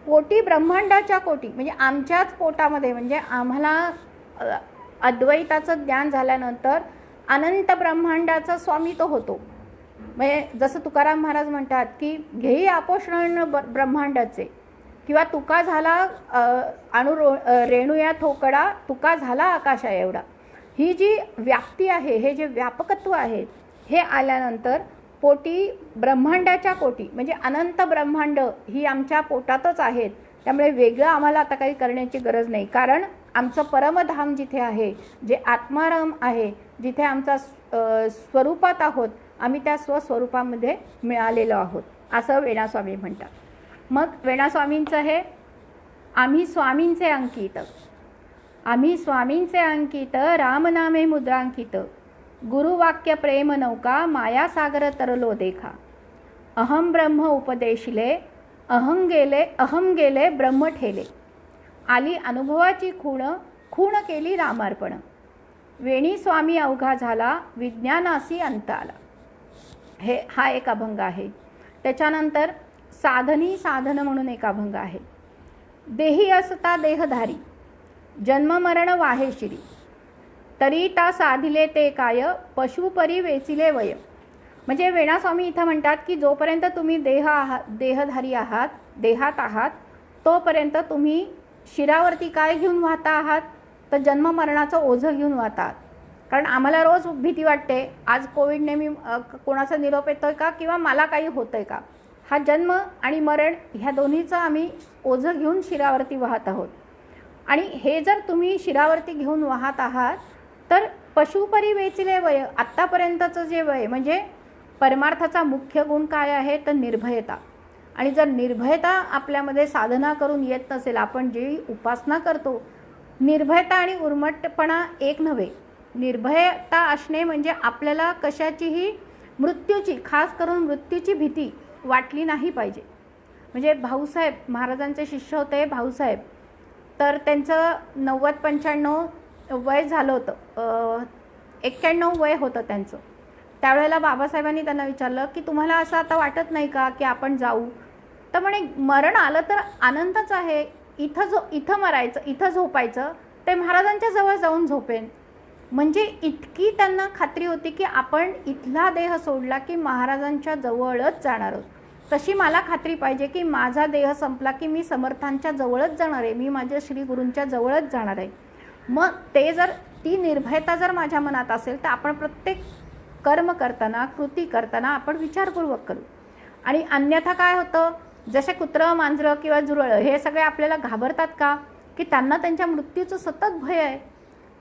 पोटी ब्रह्मांडाच्या कोटी, म्हणजे आमच्याच पोटामध्ये, म्हणजे आम्हाला अद्वैताचं ज्ञान झाल्यानंतर अनंत ब्रह्मांडाचा स्वामी तो होतो. म्हणजे जसं तुकाराम महाराज म्हणतात की घेई आपोषण ब्रह्मांडाचे, किंवा तुका झाला रेणुया थोकडा, तुका झाला आकाशा एवढा. ही जी व्याप्ती आहे, हे जे व्यापकत्व आहे, हे आल्यानंतर पोटी ब्रह्मांडाच्या कोटी, म्हणजे अनंत ब्रह्मांड ही आमच्या पोटातच आहेत. त्यामुळे वेगळं आम्हाला आता काही करण्याची गरज नाही, कारण आमचं परमधाम जिथे आहे, जे आत्माराम आहे, जिथे आमचा स्वरूपात आहोत, आम्ही त्या स्वस्वरूपामध्ये मिळालेलो आहोत, असं वेणास्वामी म्हणतात. मग वेणास्वामींचं हे आम्ही स्वामींचे अंकित, आम्ही स्वामींचे अंकित, रामनामे मुद्रांकित, गुरुवाक्य प्रेम नौका, मायासागर तरलो देखा, अहम ब्रह्म उपदेशिले, अहम गेले ब्रह्म ठेले, आली अनुभवाची खूण केली रामार्पण, वेणी स्वामी अवघा झाला, विज्ञानासी अंत आला. हा एक अभंग आहे. त्याच्यानंतर साधनी साधन म्हणून एक अभंग आहे. देही असता देहधारी, जन्ममरण वाहे शिरी, तरी ता साधिले ते काय, पशुपरी वेचिले वय. म्हणजे वेणास्वामी इथं म्हणतात की जोपर्यंत तुम्ही देहधारी आहात, देहात आहात, तोपर्यंत तुम्ही शिरावरती काय घेऊन वाहता आहात, तर जन्ममरणाचं ओझं घेऊन वाहतात. कारण आम्हाला रोज भीती वाटते, आज कोविडने मी कोणाचा निरोप येतोय का, किंवा मला काही होतंय का. हा जन्म आणि मरण ह्या दोन्हीचं आम्ही ओझं घेऊन शिरावरती वाहत आहोत. आणि हे जर तुम्ही शिरावरती घेऊन वाहत आहात, तर पशुपरी वेचिले वय, आत्तापर्यंतचं जे वय, म्हणजे परमार्थाचा मुख्य गुण काय आहे, तर निर्भयता. आणि जर निर्भयता आपल्यामध्ये साधना करून येत नसेल, आपण जी उपासना करतो, निर्भयता आणि उर्मटपणा एक नव्हे. निर्भयता असणे म्हणजे आपल्याला कशाचीही मृत्यूची, खास करून मृत्यूची भीती वाटली नाही पाहिजे. म्हणजे भाऊसाहेब महाराजांचे शिष्य होते भाऊसाहेब, तर त्यांचं 90-95 वय झालं होतं, 91 वय होतं त्यांचं. त्यावेळेला बाबासाहेबांनी त्यांना विचारलं की तुम्हाला असं आता वाटत नाही का की आपण जाऊ, तर म्हणे मरण आलं तर आनंदच आहे, इथं मरायचं, इथं झोपायचं, ते महाराजांच्या जवळ जाऊन झोपेन. म्हणजे इतकी त्यांना खात्री होती की आपण इथला देह सोडला की महाराजांच्या जवळच जाणार आहोत. तशी मला खात्री पाहिजे की माझा देह संपला की मी समर्थांच्या जवळच जाणार आहे, मी माझ्या श्री गुरूंच्या जवळच जाणार आहे. मग ते जर ती निर्भयता जर माझ्या मनात असेल, तर आपण प्रत्येक कर्म करताना, कृती करताना आपण विचारपूर्वक करू. आणि अन्यथा काय होतं, जसे कुत्रं, मांजरं किंवा झुरळं हे सगळे आपल्याला घाबरतात का, की त्यांना त्यांच्या मृत्यूचं सतत भय आहे.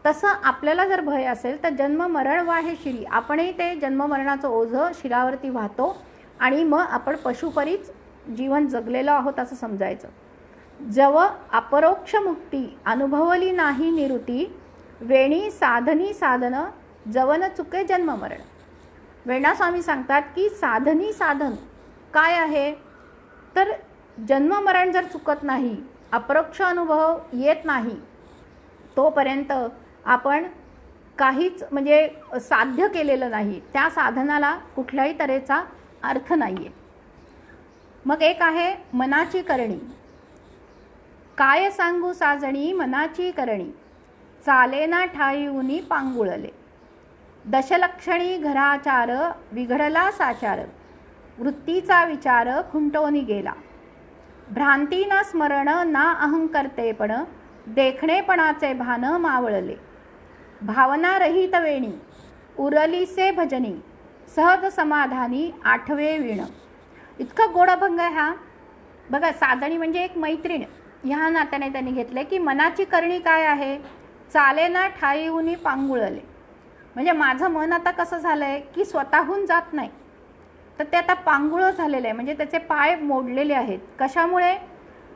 तसं आपल्याला जर भय असेल तर जन्म मरण वाहे शिरी, आपणही ते जन्ममरणाचं ओझं शिरावरती वाहतो आणि मग आपण पशुपरीच जीवन जगलेलो आहोत असं समजायचं. जव अपरोक्ष मुक्ती अनुभवली नाही निवृत्ती, वेणी साधनी साधन जवन चुके जन्म मरण. वेणास्वामी सांगतात की साधनी साधन काय आहे, तर जन्ममरण जर चुकत नाही, अपरोक्ष अनुभव येत नाही, तोपर्यंत आपण काहीच म्हणजे साध्य केलेलं नाही, त्या साधनाला कुठल्याही तऱ्हेचा अर्थ नाही आहे. मग एक आहे मनाची करणी, काय सांगू साजणी मनाची करणी, चालेना ठाईउनी पांगुळले, दशलक्षणी घराचार बिघडला साचार, वृत्तीचा विचार खुंटोनी गेला, भ्रांती ना स्मरण ना अहंकर्तेपण, देखणेपणाचे भान मावळले, भावना रहित वेणी उरलीसे भजनी, सहज समाधानी आठवे विण. इतका गोड अभंग आहे हा. बघा, साधणी म्हणजे एक मैत्रीण ह्या नात्याने त्यांनी घेतले की मनाची करणी काय आहे, चालेना ठाईउनी पांगुळले. म्हणजे माझं मन आता कसं झालं आहे की स्वतःहून जात नाही, तर ते आता पांगुळं झालेलं आहे, म्हणजे त्याचे पाय मोडलेले आहेत. कशामुळे,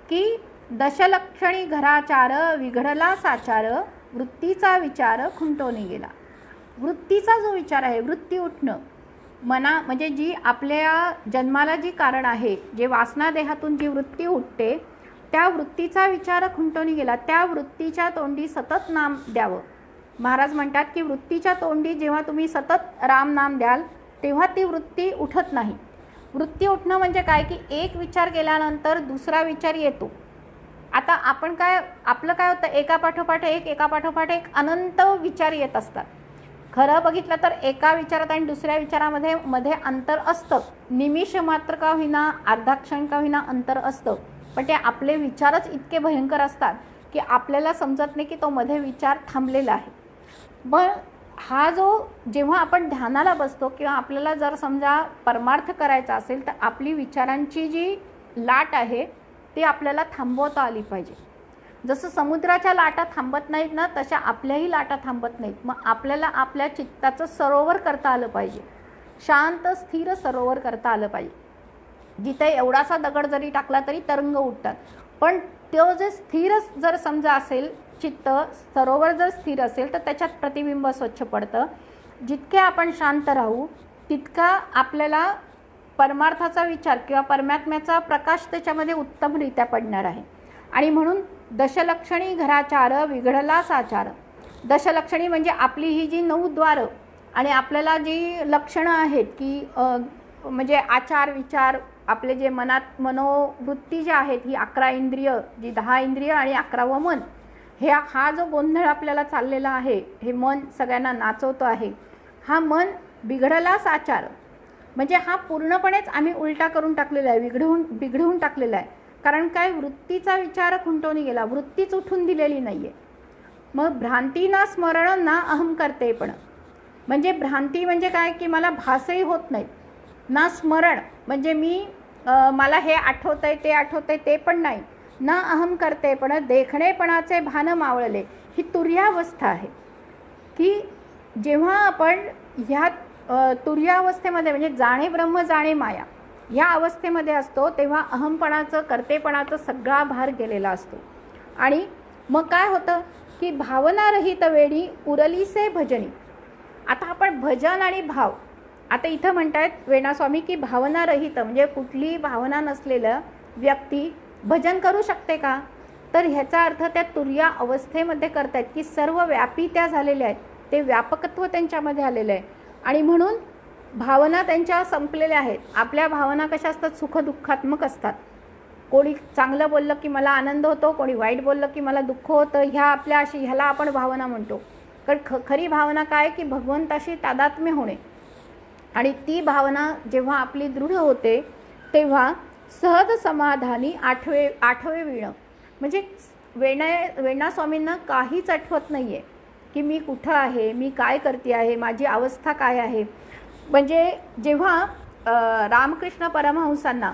की दशलक्षणी घराचार बिघडला साचार, वृत्तीचा विचार खुंटोनी गेला. वृत्तीचा जो विचार आहे, वृत्ती उठणं, मना म्हणजे जी आपल्या जन्माला जी कारण आहे, जे वासना देहातून जी वृत्ती उठते, त्या वृत्तीचा विचार खुंटोनी गेला. त्या वृत्तीच्या तोंडी सतत नाम द्यावं. महाराज म्हणतात की वृत्तीच्या तोंडी जेव्हा तुम्ही सतत राम नाम द्याल तेव्हा ती वृत्ती उठत नाही. वृत्ती उठणं म्हणजे काय की एक विचार केल्यानंतर दुसरा विचार येतो. आता आपण काय, आपलं काय होतं, एकापाठोपाठ एक अनंत विचार येत असतात. खरं बघितलं तर एका विचारात आणि दुसऱ्या विचारामध्ये अंतर असतं. निमिष मात्र का होईना, अर्धा क्षण का होईना अंतर असतं. पण ते आपले विचारच इतके भयंकर असतात की आपल्याला समजत नाही की तो मध्ये विचार थांबलेला आहे. पण हा जो जेव्हा आपण ध्यानाला बसतो किंवा आपल्याला जर समजा परमार्थ करायचा असेल तर आपली विचारांची जी लाट आहे ती आपल्याला थांबवता आली पाहिजे. जसं समुद्राच्या लाटा थांबत नाहीत ना, तशा आपल्याही लाटा थांबत नाहीत. मग आपल्याला आपल्या चित्ताचं सरोवर करता आलं पाहिजे, शांत स्थिर सरोवर करता आलं पाहिजे. जिथे एवढासा दगड जरी टाकला तरी तरंग उठतात. पण तो जे स्थिर जर समजा असेल, चित्त सरोवर जर स्थिर असेल तर त्याच्यात प्रतिबिंब स्वच्छ पडतं. जितके आपण शांत राहू तितका आपल्याला परमार्थाचा विचार किंवा परमात्म्याचा प्रकाश त्याच्यामध्ये उत्तमरित्या पडणार आहे. आणि म्हणून दशलक्षणी घराचार विघडला साचार. दशलक्षणी म्हणजे आपली ही जी 9 द्वारं आणि आपल्याला जी लक्षणं आहेत की म्हणजे आचार विचार, आपले जे मनात मनोवृत्ती ज्या आहेत, ही 11 इंद्रिय, जी 10 इंद्रिय आणि 11वं मन, हा जो गोंधळ आपल्याला चाललेला आहे, हे मन सगळ्यांना नाचवतो आहे. हा मन बिघडला साचार म्हणजे हा पूर्णपणेच आम्ही उलटा करून टाकलेला आहे, बिघडवून टाकलेला आहे. कारण काय, वृत्तीचा विचार खुंटोनी गेला, वृत्तीच उठून दिलेली नाही आहे. मग भ्रांती ना स्मरण ना अहम करतेपण. म्हणजे भ्रांती म्हणजे काय की मला भासही होत नाहीत, ना स्मरण म्हणजे मला हे आठवतंय ते आठवतंय ते पण नाही, ना अहम करतेपण देखणेपणाचे भान मावळले. ही तुर्यावस्था आहे की जेव्हा आपण ह्या तुर्यावस्थेमध्ये म्हणजे जाणे ब्रह्म जाणे माया या अवस्थेमध्ये असतो तेव्हा अहमपणाचं कर्तेपणाचं सगळा भार गेलेला असतो. आणि मग काय होतं की भावनारहित वेळी उरलीसे भजनी. आता आपण भजन आणि भाव, आता इथं म्हणतायत वेणास्वामी की भावनारहित म्हणजे कुठली भावना नसलेलं व्यक्ती भजन करू शकते का, तर ह्याचा अर्थ त्या तुर्या अवस्थेमध्ये करतायत की सर्व व्यापी त्या झालेल्या आहेत, ते व्यापकत्व त्यांच्यामध्ये आलेलं आहे. आणि म्हणून भावना त्यांच्या संपलेल्या आहेत. आपल्या भावना कशा असतात, सुखदुःखात्मक असतात. कोणी चांगलं बोललं की मला आनंद होतो, कोणी वाईट बोललं की मला दुःख होतं. ह्याला आपण भावना म्हणतो. कारण खरी भावना काय की भगवंताशी तादात्म्य होणे. आणि ती भावना जेव्हा आपली दृढ होते तेव्हा सहज समाधानी आठवे विणं. म्हणजे वेणास्वामींना काहीच आठवत नाही आहे की मी कुठं आहे, मी काय करते आहे, माझी अवस्था काय आहे. म्हणजे जेव्हा रामकृष्ण परमहंसांना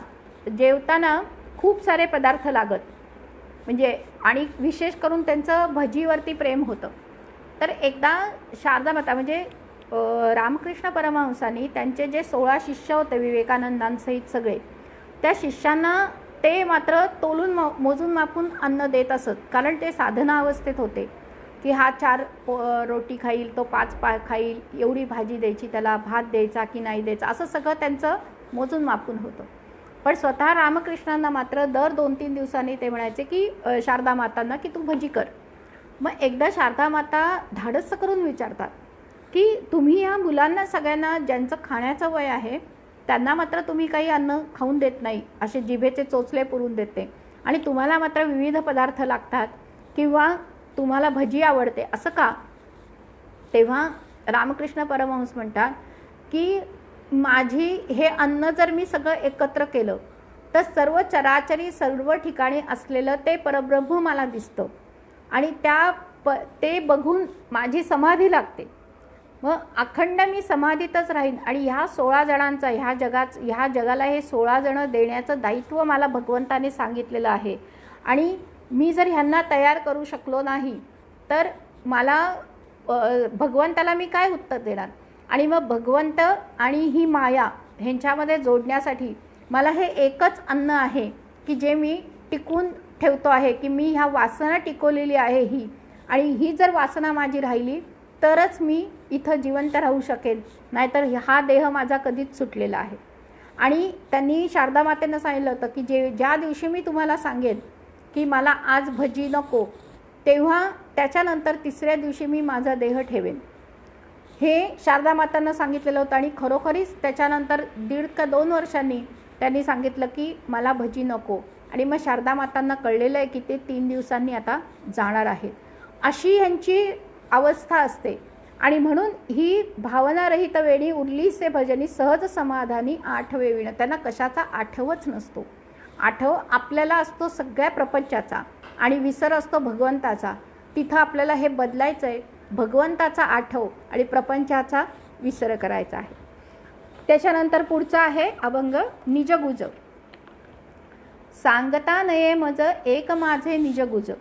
जेवताना खूप सारे पदार्थ लागत, म्हणजे आणि विशेष करून त्यांचं भजीवरती प्रेम होतं. तर एकदा शारदा माता म्हणजे रामकृष्ण परमहंसांनी त्यांचे जे 16 शिष्य होते विवेकानंदांसहित सगळे, त्या शिष्यांना ते मात्र तोलून मोजून मापून अन्न देत असत. कारण ते साधना अवस्थेत होते की हा 4 रोटी खाईल, तो 5 खाईल, एवढी भाजी द्यायची, त्याला भात द्यायचा की नाही द्यायचा, असं सगळं त्यांचं मोजून मापून होतं. पण स्वतः रामकृष्णांना मात्र दर 2-3 दिवसांनी ते म्हणायचे की शारदा मातांना की तू भजी कर. मग एकदा शारदा माता धाडस करून विचारतात की तुम्ही या मुलांना सगळ्यांना ज्यांचं खाण्याचं वय आहे त्यांना मात्र तुम्ही काही अन्न खाऊन देत नाही, असे जिभेचे चोचले पुरून देते, आणि तुम्हाला मात्र विविध पदार्थ लागतात किंवा तुम्हाला भजी आवडते, असं का. तेव्हा रामकृष्ण परमहंस म्हणतात की माझी हे अन्न जर मी सगळं एकत्र केलं तर सर्व चराचरी सर्व ठिकाणी असलेलं ते परब्रह्म मला दिसतं आणि ते बघून माझी समाधी लागते. मग अखंड मी समाधीतच राहीन आणि ह्या 16 जणांचा ह्या जगाला हे 16 जण देण्याचं दायित्व मला भगवंताने सांगितलेलं आहे. आणि मी जर ह्यांना तयार करू शकलो नाही तर मला भगवंताला मी काय उत्तर देणार. आणि मग भगवंत आणि ही माया ह्यांच्यामध्ये जोडण्यासाठी मला हे एकच अन्न आहे की जे मी टिकून ठेवतो आहे, की मी ह्या वासना टिकवलेली आहे ही, आणि ही जर वासना माझी राहिली तरच मी इथं जिवंत राहू शकेन, नाहीतर हा देह माझा कधीच सुटलेला आहे. आणि त्यांनी शारदा मातेनं सांगितलं होतं की ज्या दिवशी मी तुम्हाला सांगेन की मला आज भजी नको, तेव्हा त्याच्यानंतर तिसऱ्या दिवशी मी माझा देह ठेवेन, हे शारदा मातांना सांगितलेलं होतं. आणि खरोखरीच त्याच्यानंतर 1.5 का 2 वर्षांनी त्यांनी सांगितलं की मला भजी नको. आणि मग शारदा मातांना कळलेलं आहे की ते 3 दिवसांनी आता जाणार आहेत. अशी ह्यांची अवस्था असते. आणि म्हणून ही भावनारहित वेणी उरलीसे भजनी सहज समाधानी आठवे विण. त्यांना कशाचा आठवच नसतो. आठव आपल्याला असतो सगळ्या प्रपंचाचा आणि विसर असतो भगवंताचा. तिथं आपल्याला हे बदलायचं आहे. भगवंताचा आठव आणि प्रपंचाचा विसर करायचा आहे. त्याच्यानंतर पुढचा आहे अभंग निजगुज. सांगता नये मज एक माझे निजगुज.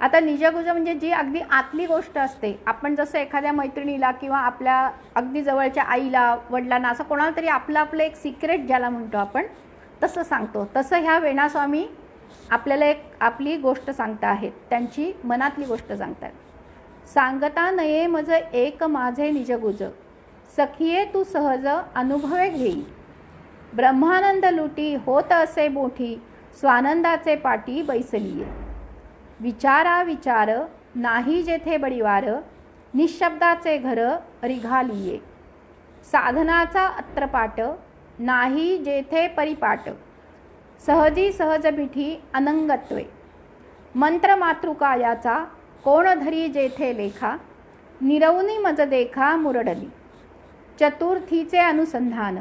आता निजगुज म्हणजे जी अगदी आतली गोष्ट असते. आपण जसं एखाद्या मैत्रिणीला किंवा आपल्या अगदी जवळच्या आईला, वडिलांना, असं कोणाला तरी आपलं एक सिक्रेट ज्याला म्हणतो आपण, तसं सांगतो. तसं ह्या वेणास्वामी आपल्याला एक आपली गोष्ट सांगता आहेत. त्यांची मनातली गोष्ट सांगतात. सांगता नये मज एक माझे निजगुज, सखिये तू सहज अनुभवे घेई. ब्रह्मानंद लुटी होत असे मोठी, स्वानंदाचे पाटी बैसलीये. विचारा विचार नाही जेथे बळीवार, निशब्दाचे घर रिघालिये. साधनाचा अत्रपाट नाही जेथे परिपाट, सहजी सहज मिठी अनंगत्वे. मंत्र मातृकायाचा कोण धरी जेथे लेखा, निरवनी मज देखा मुरडली. चतुर्थीचे अनुसंधान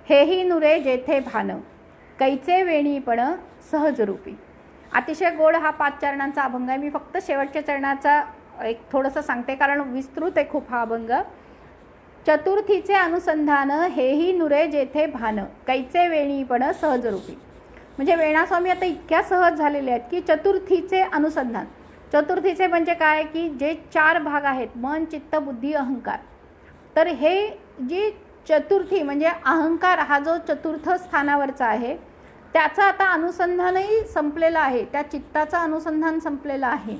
हेही नुरे जेथे भान, कैचे वेणीपण सहजरूपी. अतिशय गोड हा 5 चरणांचा अभंग आहे. मी फक्त शेवटच्या चरणाचा एक थोडंसं सांगते कारण विस्तृत आहे खूप हा अभंग. चतुर्थीचे अनुसंधान हेही नुरे जेथे भान, कैचे वेणीपण सहजरूपी. म्हणजे वेणास्वामी आता इतक्या सहज झालेले आहेत की चतुर्थीचे अनुसंधान. चतुर्थीचे म्हणजे काय की जे 4 भाग आहेत, मन चित्त बुद्धी अहंकार. तर हे जी चतुर्थी म्हणजे अहंकार हा जो चतुर्थ स्थानावरचा आहे त्याचं आता अनुसंधानही संपलेलं आहे. त्या चित्ताचं अनुसंधान संपलेलं आहे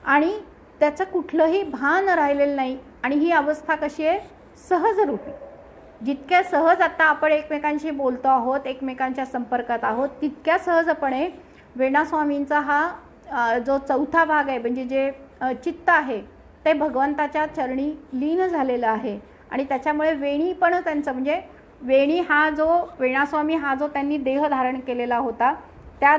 आणि त्याचं कुठलंही भान राहिलेलं नाही. आणि ही अवस्था कशी आहे? सहजरूपी. जितक्या सहज आता आपण एकमेकांशी बोलतो आहोत, एकमेकांच्या संपर्कात आहोत, तितक्या सहजपणे वेणास्वामींचा हा जो चौथा भाग आहे म्हणजे जे चित्त आहे ते भगवंताच्या चरणी लीन झालेलं आहे. आणि त्याच्यामुळे वेणी पण त्यांचं म्हणजे वेणी हा जो वेणास्वामी हा जो त्यांनी देह धारण केलेला होता त्या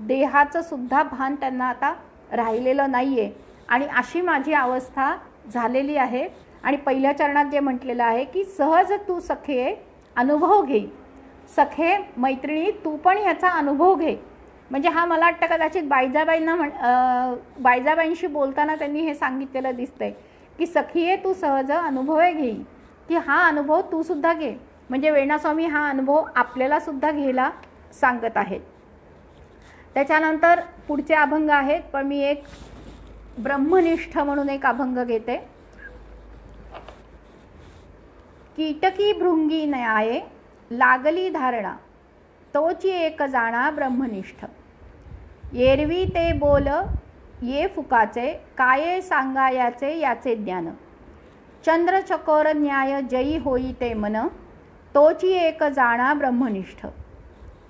देहाचं सुद्धा भान त्यांना आता राहिलेलं नाही आहे. आणि अशी माझी अवस्था झालेली आहे. आणि पहिल्या चरणात जे म्हटलेलं आहे की सहज तू सखे अनुभव घे. सखे मैत्रिणी तू पण याचा अनुभव घे. म्हणजे हा मला वाटतं कदाचित बायजाबाईंशी बोलताना त्यांनी हे सांगितलेलं दिसतंय की सखिये तू सहज अनुभवे घे, की हा अनुभव तू सुद्धा घे. म्हणजे वेणास्वामी हा अनुभव आपल्याला सुद्धा घ्यायला सांगत आहेत. त्याच्यानंतर पुढचे अभंग आहेत पण मी एक ब्रह्मनिष्ठ म्हणून एक अभंग घेते. कीटकी भृंगी न्याये लागली धारणा, तोची एक जाणा ब्रह्मनिष्ठ. एरवी ते बोल ये फुकाचे, काये सांगायाचे याचे ज्ञान. चंद्रचकोर न्याय जयी होई ते मन, तोची एक जाणा ब्रह्मनिष्ठ.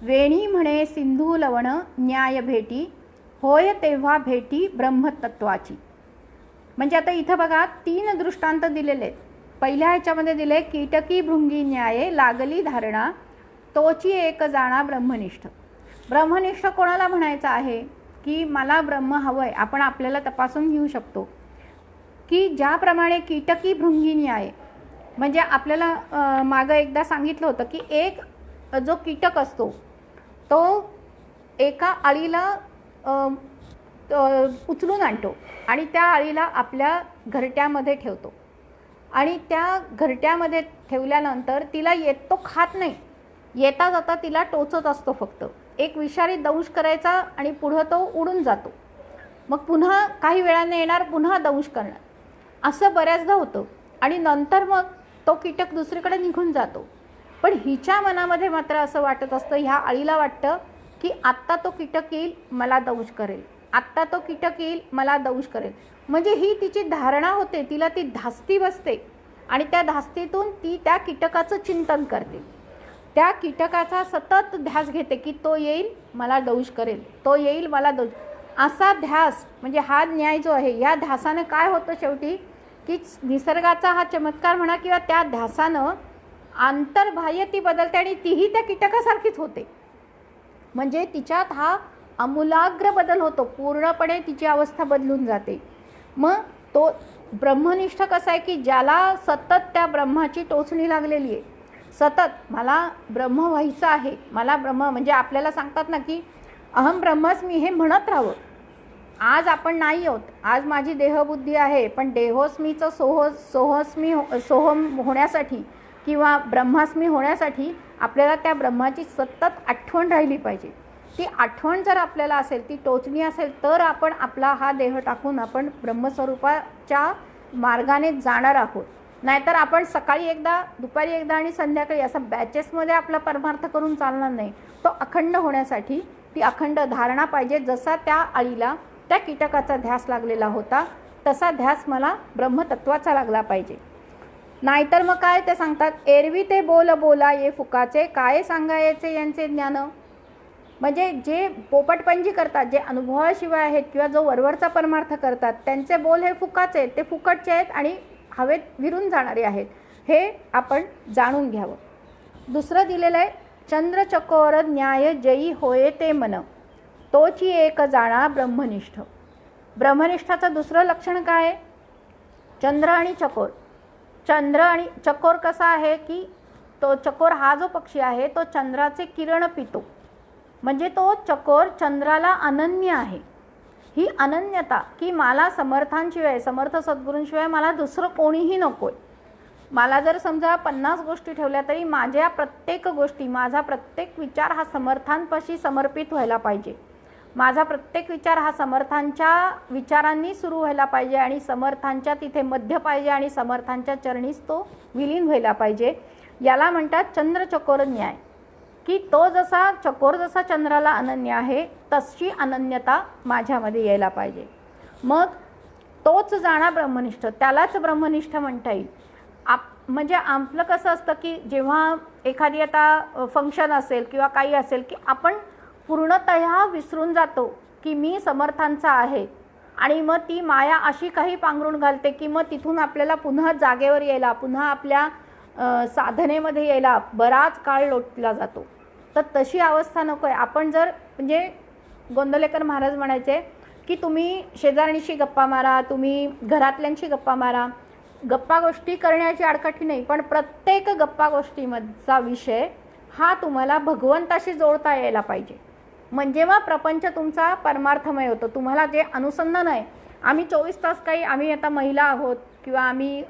वेणी म्हणे सिंधू लवण न्याय भेटी, होय तेव्हा भेटी ब्रह्मतत्वाची. म्हणजे आता इथं बघा 3 दृष्टांत दिलेले आहेत. पहिल्या ह्याच्यामध्ये दिले कीटकी भृंगी न्याये लागली धारणा, तोची एक जाणा ब्रह्मनिष्ठ. ब्रह्मनिष्ठ कोणाला म्हणायचं आहे की मला ब्रह्म हवं आहे. आपण आपल्याला तपासून घेऊ शकतो की ज्याप्रमाणे कीटकी भृंगी न्याय म्हणजे आपल्याला मागं एकदा सांगितलं होतं की एक जो कीटक असतो तो एका अळीला उचलून आणतो आणि त्या अळीला आपल्या घरट्यामध्ये ठेवतो. आणि त्या घरट्यामध्ये ठेवल्यानंतर तिला तो खात नाही, येता जाता तिला टोचत असतो फक्त. एक विषारी दंश करायचा आणि पुढं तो उडून जातो. मग पुन्हा काही वेळाने येणार, पुन्हा दंश करणार, असं बऱ्याचदा होतं. आणि नंतर मग तो कीटक दुसरीकडे निघून जातो. पण हिच्या मनामध्ये मात्र असं वाटत असतं, ह्या अळीला वाटतं की आत्ता तो कीटक येईल, मला दंश करेल, आत्ता तो कीटक येईल, मला दंश करेल. म्हणजे ही तिची धारणा होते, तिला ती धास्ती बसते आणि त्या धास्तीतून ती त्या कीटकाचं चिंतन करते. त्या कीटकाचा सतत ध्यास घेते की तो येईल, मला दंश करेल, तो येईल, मला दंश. असा ध्यास म्हणजे हा न्याय जो आहे, या ध्यासानं काय होतं शेवटी, की निसर्गाचा हा चमत्कार म्हणा किंवा त्या ध्यासानं आंतरबाह्य ती बदलते आणि तीही त्या कीटकासारखीच होते. म्हणजे तिच्यात हा आमूलाग्र बदल होतो, पूर्णपणे तिची अवस्था बदलून जाते. मग तो ब्रह्मनिष्ठ कसा आहे, की ज्याला सतत त्या ब्रह्माची टोचणी लागलेली आहे, सतत मला ब्रह्म व्हायचं आहे, मला ब्रह्म म्हणजे आपल्याला सांगतात ना की अहम ब्रह्मस्मी हे म्हणत राहावं. आज आपण नाही आहोत, आज माझी देहबुद्धी आहे, पण देहोस्मीचं सोहम होण्यासाठी किंवा ब्रह्मास्मी होण्यासाठी आपल्याला त्या ब्रह्माची सतत आठवण राहिली पाहिजे. ती आठवण जर आपल्याला असेल, ती टोचणी असेल, तर आपण आपला हा देह टाकून आपण ब्रह्मस्वरूपाच्या मार्गाने जाणार आहोत. नाहीतर आपण सकाळी एकदा, दुपारी एकदा आणि संध्याकाळी असं बॅचेसमध्ये आपला परमार्थ करून चालणार नाही. तो अखंड होण्यासाठी ती अखंड धारणा पाहिजे. जसा त्या आळीला त्या कीटकाचा ध्यास लागलेला होता, तसा ध्यास मला ब्रह्मतत्वाचा लागला पाहिजे. नाहीतर मग काय ते सांगतात, एरवी ते बोल बोला ये फुकाचे, काय सांगायचे यांचे ज्ञान. म्हणजे जे पोपटपंजी करतात, जे अनुभवाशिवाय आहेत किंवा जो वरवरचा परमार्थ करतात, त्यांचे बोल हे फुकाचे आहेत, ते फुकटचे आहेत आणि हवेत विरून जाणारे आहेत, हे आपण जाणून घ्यावं. दुसरं दिलेलं आहे, चंद्रचकोर न्याय जयी होय ते मन, तोची एक जाणा ब्रह्मनिष्ठ. ब्रह्मनिष्ठाचं दुसरं लक्षण काय आहे, चंद्र आणि चकोर. चंद्र आणि चकोर कसा आहे, की तो चकोर हा जो पक्षी आहे तो चंद्राचे किरण पितो. म्हणजे तो चकोर चंद्राला अनन्य आहे. ही अनन्यता, की मला समर्थांशिवाय, समर्थ सद्गुरूंशिवाय मला दुसरं कोणीही नको आहे. मला जर समजा 50 गोष्टी ठेवल्या तरी माझ्या प्रत्येक गोष्टी, माझा प्रत्येक विचार हा समर्थांपाशी समर्पित व्हायला पाहिजे. माझा प्रत्येक विचार हा समर्थांच्या विचारांनी सुरू व्हायला पाहिजे आणि समर्थांच्या तिथे मध्य पाहिजे आणि समर्थांच्या चरणीस तो विलीन व्हायला पाहिजे. याला म्हणतात चंद्रचकोर न्याय, की तो जसा चकोर जसा चंद्राला अनन्य आहे, तशी अनन्यता माझ्यामध्ये यायला पाहिजे. मग तोच जाणा ब्रह्मनिष्ठ, त्यालाच ब्रह्मनिष्ठ म्हणता येईल. म्हणजे आपलं कसं असतं, की जेव्हा एखादी आता फंक्शन असेल किंवा काही असेल, की आपण पूर्णतः विसरून जातो की मी समर्थांचा आहे, आणि मग ती माया अशी काही पांघरून घालते की मग तिथून आपल्याला पुन्हा जागेवर यायला, पुन्हा आपल्या साधनेमध्ये यायला बराच काळ लोटला जातो. तर तशी अवस्था नको आहे. आपण जर म्हणजे गोंदवलेकर महाराज म्हणायचे की तुम्ही शेजारणीशी गप्पा मारा, तुम्ही घरातल्यांशी गप्पा मारा, गप्पा गोष्टी करण्याची आडकाठी नाही, पण प्रत्येक गप्पा गोष्टीमधचा विषय हा तुम्हाला भगवंताशी जोडता यायला पाहिजे. म्हणजे मग प्रपंच तुमचा परमार्थमय होतो. तुम्हाला जे अनुसंधान आहे, आम्ही 24 तास काही, आम्ही आता महिला आहोत किंवा आम्ही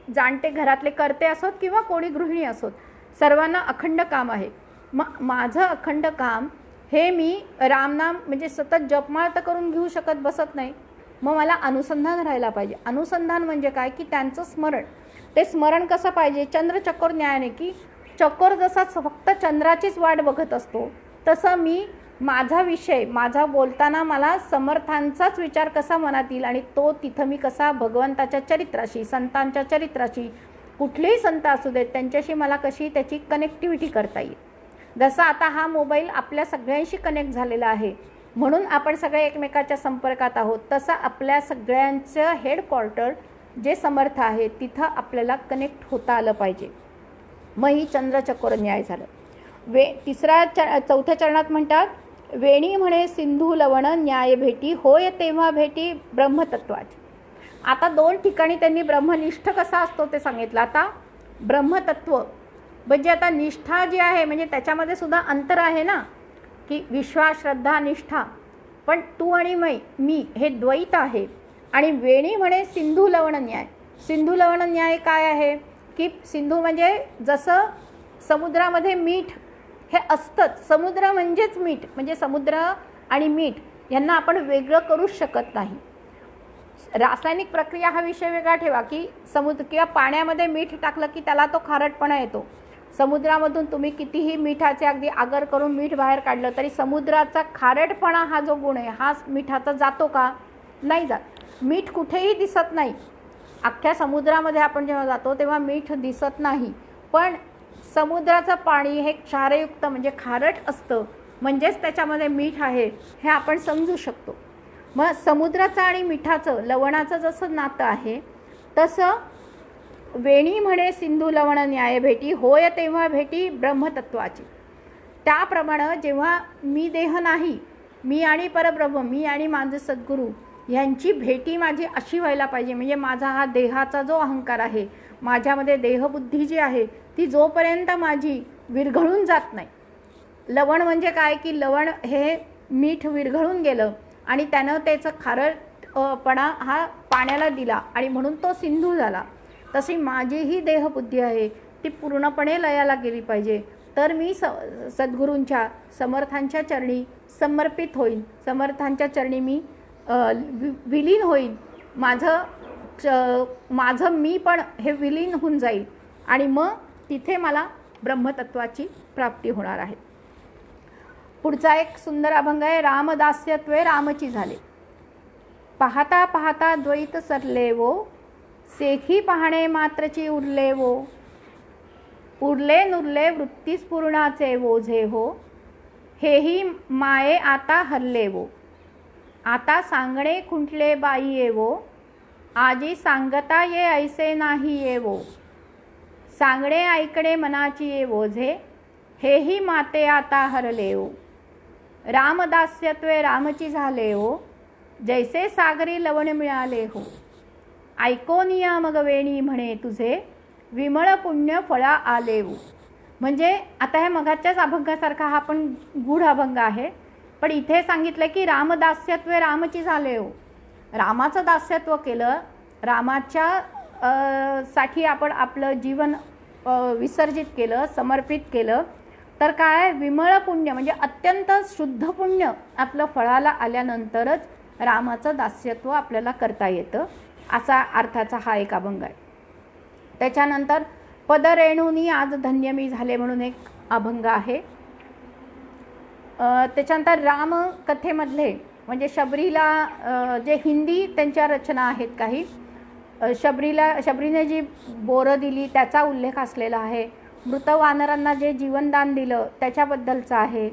जाणते घरातले करते असोत किंवा कोणी गृहिणी असोत, सर्वांना अखंड काम आहे. मग माझं अखंड काम हे मी रामनाम म्हणजे सतत जपमाळ तर करून घेऊ शकत बसत नाही. मग मला अनुसंधान राहायला पाहिजे. अनुसंधान म्हणजे काय, की त्यांचं स्मरण. ते स्मरण कसं पाहिजे, चंद्रचकोर न्यायाने, की चकोर जसा फक्त चंद्राचीच वाट बघत असतो, तसं मी माझा विषय, माझा बोलताना मला समर्थांचाच विचार कसा मनात येईल आणि तो तिथं मी कसा भगवंताच्या चरित्राशी, संतांच्या चरित्राशी, कुठलेही संत असू देत त्यांच्याशी मला कशी त्याची कनेक्टिव्हिटी करता येईल. जसं आता हा मोबाईल आपल्या सगळ्यांशी कनेक्ट झालेला आहे म्हणून आपण सगळे एकमेकाच्या संपर्कात आहोत, तसं आपल्या सगळ्यांचं हेडक्वार्टर जे समर्थ आहे तिथं आपल्याला कनेक्ट होता आलं पाहिजे. मग ही चंद्रचकोर न्याय झालं. चौथ्या चरणात म्हणतात, वेणी म्हणे सिंधू लवण न्याय भेटी, होय तेव्हा भेटी ब्रह्मतत्वाची. आता 2 ठिकाणी त्यांनी ब्रह्मनिष्ठ कसा असतो ते सांगितलं. आता ब्रह्मतत्व म्हणजे आता निष्ठा जी आहे म्हणजे त्याच्यामध्ये सुद्धा अंतर आहे ना, की विश्वास, श्रद्धा, निष्ठा. पण तू आणि मी हे द्वैत आहे. आणि वेणी म्हणे सिंधू लवण न्याय. सिंधू लवण न्याय काय आहे, की सिंधू म्हणजे जसं समुद्रामध्ये मीठ हे असतंच, समुद्र म्हणजेच मीठ, म्हणजे समुद्र आणि मीठ यांना आपण वेगळं करूच शकत नाही. रासायनिक प्रक्रिया हा विषय वेगळा ठेवा, की समुद्र किंवा पाण्यामध्ये मीठ टाकलं की त्याला तो खारटपणा येतो. समुद्रामधून तुम्ही कितीही मिठाचे अगदी आगर करून मीठ बाहेर काढलं तरी समुद्राचा खारटपणा हा जो गुण आहे हा मिठाचा जातो का? नाही जात. मीठ कुठेही दिसत नाही. अख्ख्या समुद्रामध्ये आपण जेव्हा जातो तेव्हा मीठ दिसत नाही, पण समुद्राचं पाणी हे क्षारयुक्त म्हणजे खारट असतं, म्हणजेच त्याच्यामध्ये मीठ आहे हे आपण समजू शकतो. मग समुद्राचं आणि मिठाचं लवणाचं जसं नातं आहे तसं वेणी म्हणे सिंधू लवण न्याय भेटी, होय तेव्हा भेटी ब्रह्मतत्वाची. त्याप्रमाणे जेव्हा मी देह नाही, मी आणि परब्रह्म, मी आणि माझे सद्गुरू ह्यांची भेटी माझी अशी व्हायला पाहिजे. म्हणजे माझा हा देहाचा जो अहंकार आहे, माझ्यामध्ये देहबुद्धी जी आहे ती जोपर्यंत माझी विरघळून जात नाही. लवण म्हणजे काय की लवण हे मीठ विरघळून गेलं आणि त्यानं त्याचं खारटपणा हा पाण्याला दिला आणि म्हणून तो सिंधू झाला. तशी माझीही देहबुद्धी आहे ती पूर्णपणे लयाला गेली पाहिजे, तर मी सद्गुरूंच्या समर्थांच्या चरणी समर्पित होईन, समर्थांच्या चरणी मी विलीन होईन. माझं मी पण हे विलीन होऊन जाईल आणि मग तिथे मला ब्रह्मतत्वाची प्राप्ती होणार आहे. पुढचा एक सुंदर अभंग आहे. रामदास्यत्वे रामची झाले, पाहता पाहता द्वैत सरले वो, सेखी पाहणे मात्रची उरले वो, उरले नुरले वृत्तीस पूर्णाचे ओझे हो, हेही माये आता हरले वो, आता सांगणे खुंटले बाई येवो, आजी सांगता ये ऐसे नाही येवो, सांगणे ऐकणे मनाची ये ओझे, हेही माते आता हरले हो. रामदास्यत्वे रामची झाले हो, जैसे सागरी लवण मिळाले हो, ऐकोनिया मग वेणी म्हणे तुझे, विमळ पुण्य फळा आले हो. म्हणजे आता हे मगाच्याच अभंगासारखा हा पण गूढ अभंग आहे, पण इथे सांगितलं की रामदास्यत्वे रामची झाले हो. रामाचं दास्यत्व केलं, रामाच्या साठी आपण आपलं जीवन विसर्जित केलं, समर्पित केलं, तर काय विमळ पुण्य म्हणजे अत्यंत शुद्ध पुण्य आपलं फळाला आल्यानंतरच रामाचं दास्यत्व आपल्याला करता येतं, असा अर्थाचा हा एक अभंग आहे. त्याच्यानंतर पदरेणूनी आज धन्य मी झाले म्हणून एक अभंग आहे. त्याच्यानंतर रामकथेमधले म्हणजे शबरीला जे हिंदी त्यांच्या रचना आहेत काही, शबरीने जी बोरं दिली त्याचा उल्लेख असलेला आहे. मृत वानरांना जे जीवनदान दिलं त्याच्याबद्दलचं आहे.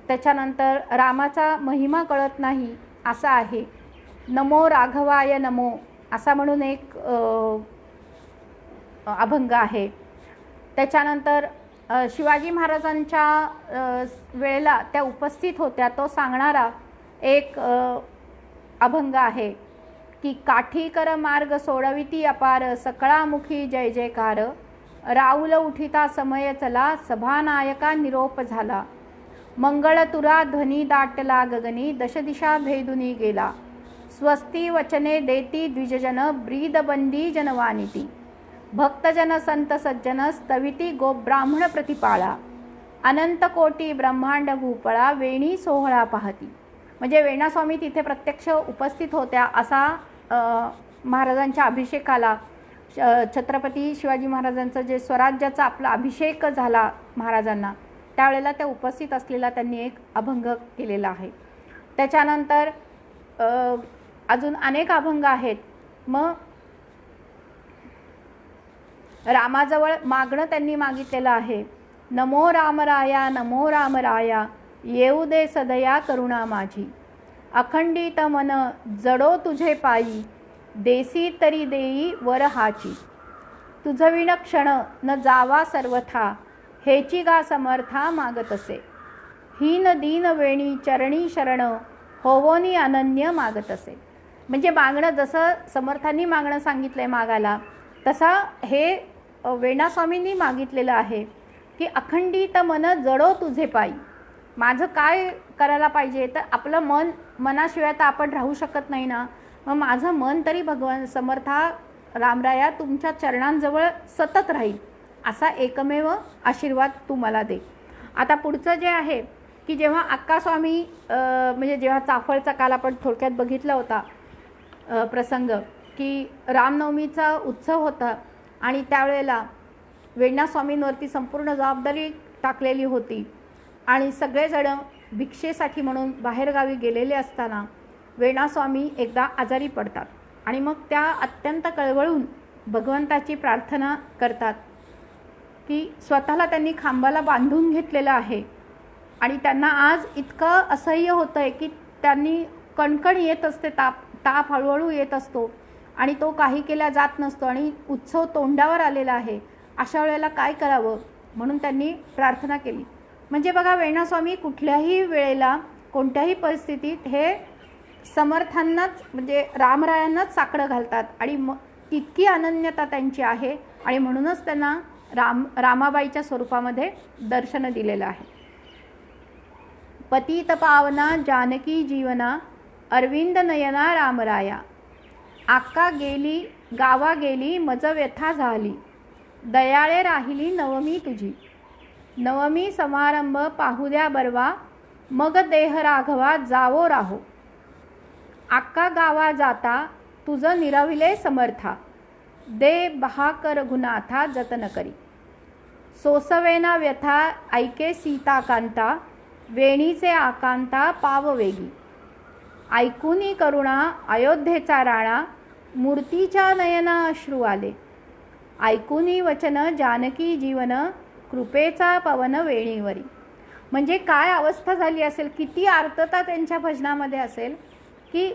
त्याच्यानंतर रामाचा महिमा कळत नाही असा आहे. नमो राघवाय नमो असा म्हणून एक अभंग आहे. त्याच्यानंतर शिवाजी महाराजांच्या वेळेला त्या उपस्थित होत्या तो सांगणारा एक अभंग आहे की काठी कर मार्ग सोडविती अपार, सकळामुखी जय जयकार, राऊल उठिता समय चला, सभानायका निरोप झाला, मंगळ तुरा ध्वनी दाटला गगनी, दशदिशा भेदुनी गेला, स्वस्ती वचने देती द्विजजन, ब्रीदबंदी जनवानिती, भक्तजन संत सज्जन, स्तविती गोब्राह्मण प्रतिपाळा, अनंत कोटी ब्रह्मांड भूपळा, वेणी सोहळा पाहती. म्हणजे वेणास्वामी तिथे प्रत्यक्ष उपस्थित होत्या असा महाराजांच्या अभिषेकाला छत्रपती शिवाजी महाराजांचं जे स्वराज्याचा आपला अभिषेक झाला महाराजांना त्यावेळेला त्या उपस्थित असलेला त्यांनी एक अभंग केलेला आहे. त्याच्यानंतर अजून अनेक अभंग आहेत. मग रामाजवळ मागणं त्यांनी मागितलेलं आहे. नमो रामराया नमो रामराया, येऊ दे सदया करुणा माझी, अखंडित मन जडो तुझे पायी, देसी तरी देई वर हाची, तुझविण क्षण न जावा सर्वथा, हेची गा समर्था मागतसे, हीन दीन वेणी चरणी शरण, होवोनी अनन्य मागतसे. म्हणजे मागणं जसं समर्थांनी मागणं सांगितलंय मागायला तसा हे वेणास्वामींनी मागितलेलं आहे की अखंडित मन जडो तुझे पायी. माझं काय करायला पाहिजे तर आपलं मनाशिवाय तर आपण राहू शकत नाही ना, मग माझं मन तरी भगवान समर्था रामराया तुमच्या चरणांजवळ सतत राहील असा एकमेव आशीर्वाद तू मला दे. आता पुढचं जे आहे की जेव्हा अक्कास्वामी म्हणजे जेव्हा चाफळचा काल आपण थोडक्यात बघितला होता प्रसंग की रामनवमीचा उत्सव होता आणि त्यावेळेला वेण्णा स्वामींवरती संपूर्ण जबाबदारी टाकलेली होती आणि सगळेजण भिक्षेसाठी म्हणून बाहेरगावी गेलेले असताना वेण्णा स्वामी एकदा आजारी पडतात आणि मग त्या अत्यंत कळवळून भगवंताची प्रार्थना करतात की स्वतःला त्यांनी खांबाला बांधून घेतलेलं आहे आणि त्यांना आज इतकं असह्य होतं आहे की त्यांनी कणकण येत असते, ताप हळूहळू येत असतो आणि तो काही केला जात नसतो आणि उत्सव तोंडावर आलेला आहे. अशा वेळेला काय करावं म्हणून त्यांनी प्रार्थना केली. म्हणजे बघा, वेण्णा स्वामी कुठल्याही वेळेला कोणत्याही परिस्थितीत हे समर्थांनाच म्हणजे रामरायांनाच साकडं घालतात आणि तितकी अनन्यता त्यांची आहे आणि म्हणूनच त्यांना रामाबाईच्या स्वरूपामध्ये दर्शन दिलेलं आहे. पतित पावना जानकी जीवना अरविंद नयना रामराया. आक्का गेली गावा गेली मज व्यथा झाली, दयाळे राहिली नवमी तुझी. नवमी समारंभ पाहू द्या बरवा, मग देह राघवा जावो राहो. आक्का गावा जाता तुझं निरविले समर्था, दे बहाकर रघुनाथा जतन करी. सोसवेना व्यथा ऐके सीता कांता, वेणीचे आकांता पाव वेगी. ऐकुनी करुणा अयोध्येचा राणा, मूर्तीच्या नयना अश्रू आले. ऐकुनी वचन जानकी जीवन, कृपेचा पवन वेणीवरी. म्हणजे काय अवस्था झाली असेल, किती आर्तता त्यांच्या भजनामध्ये असेल की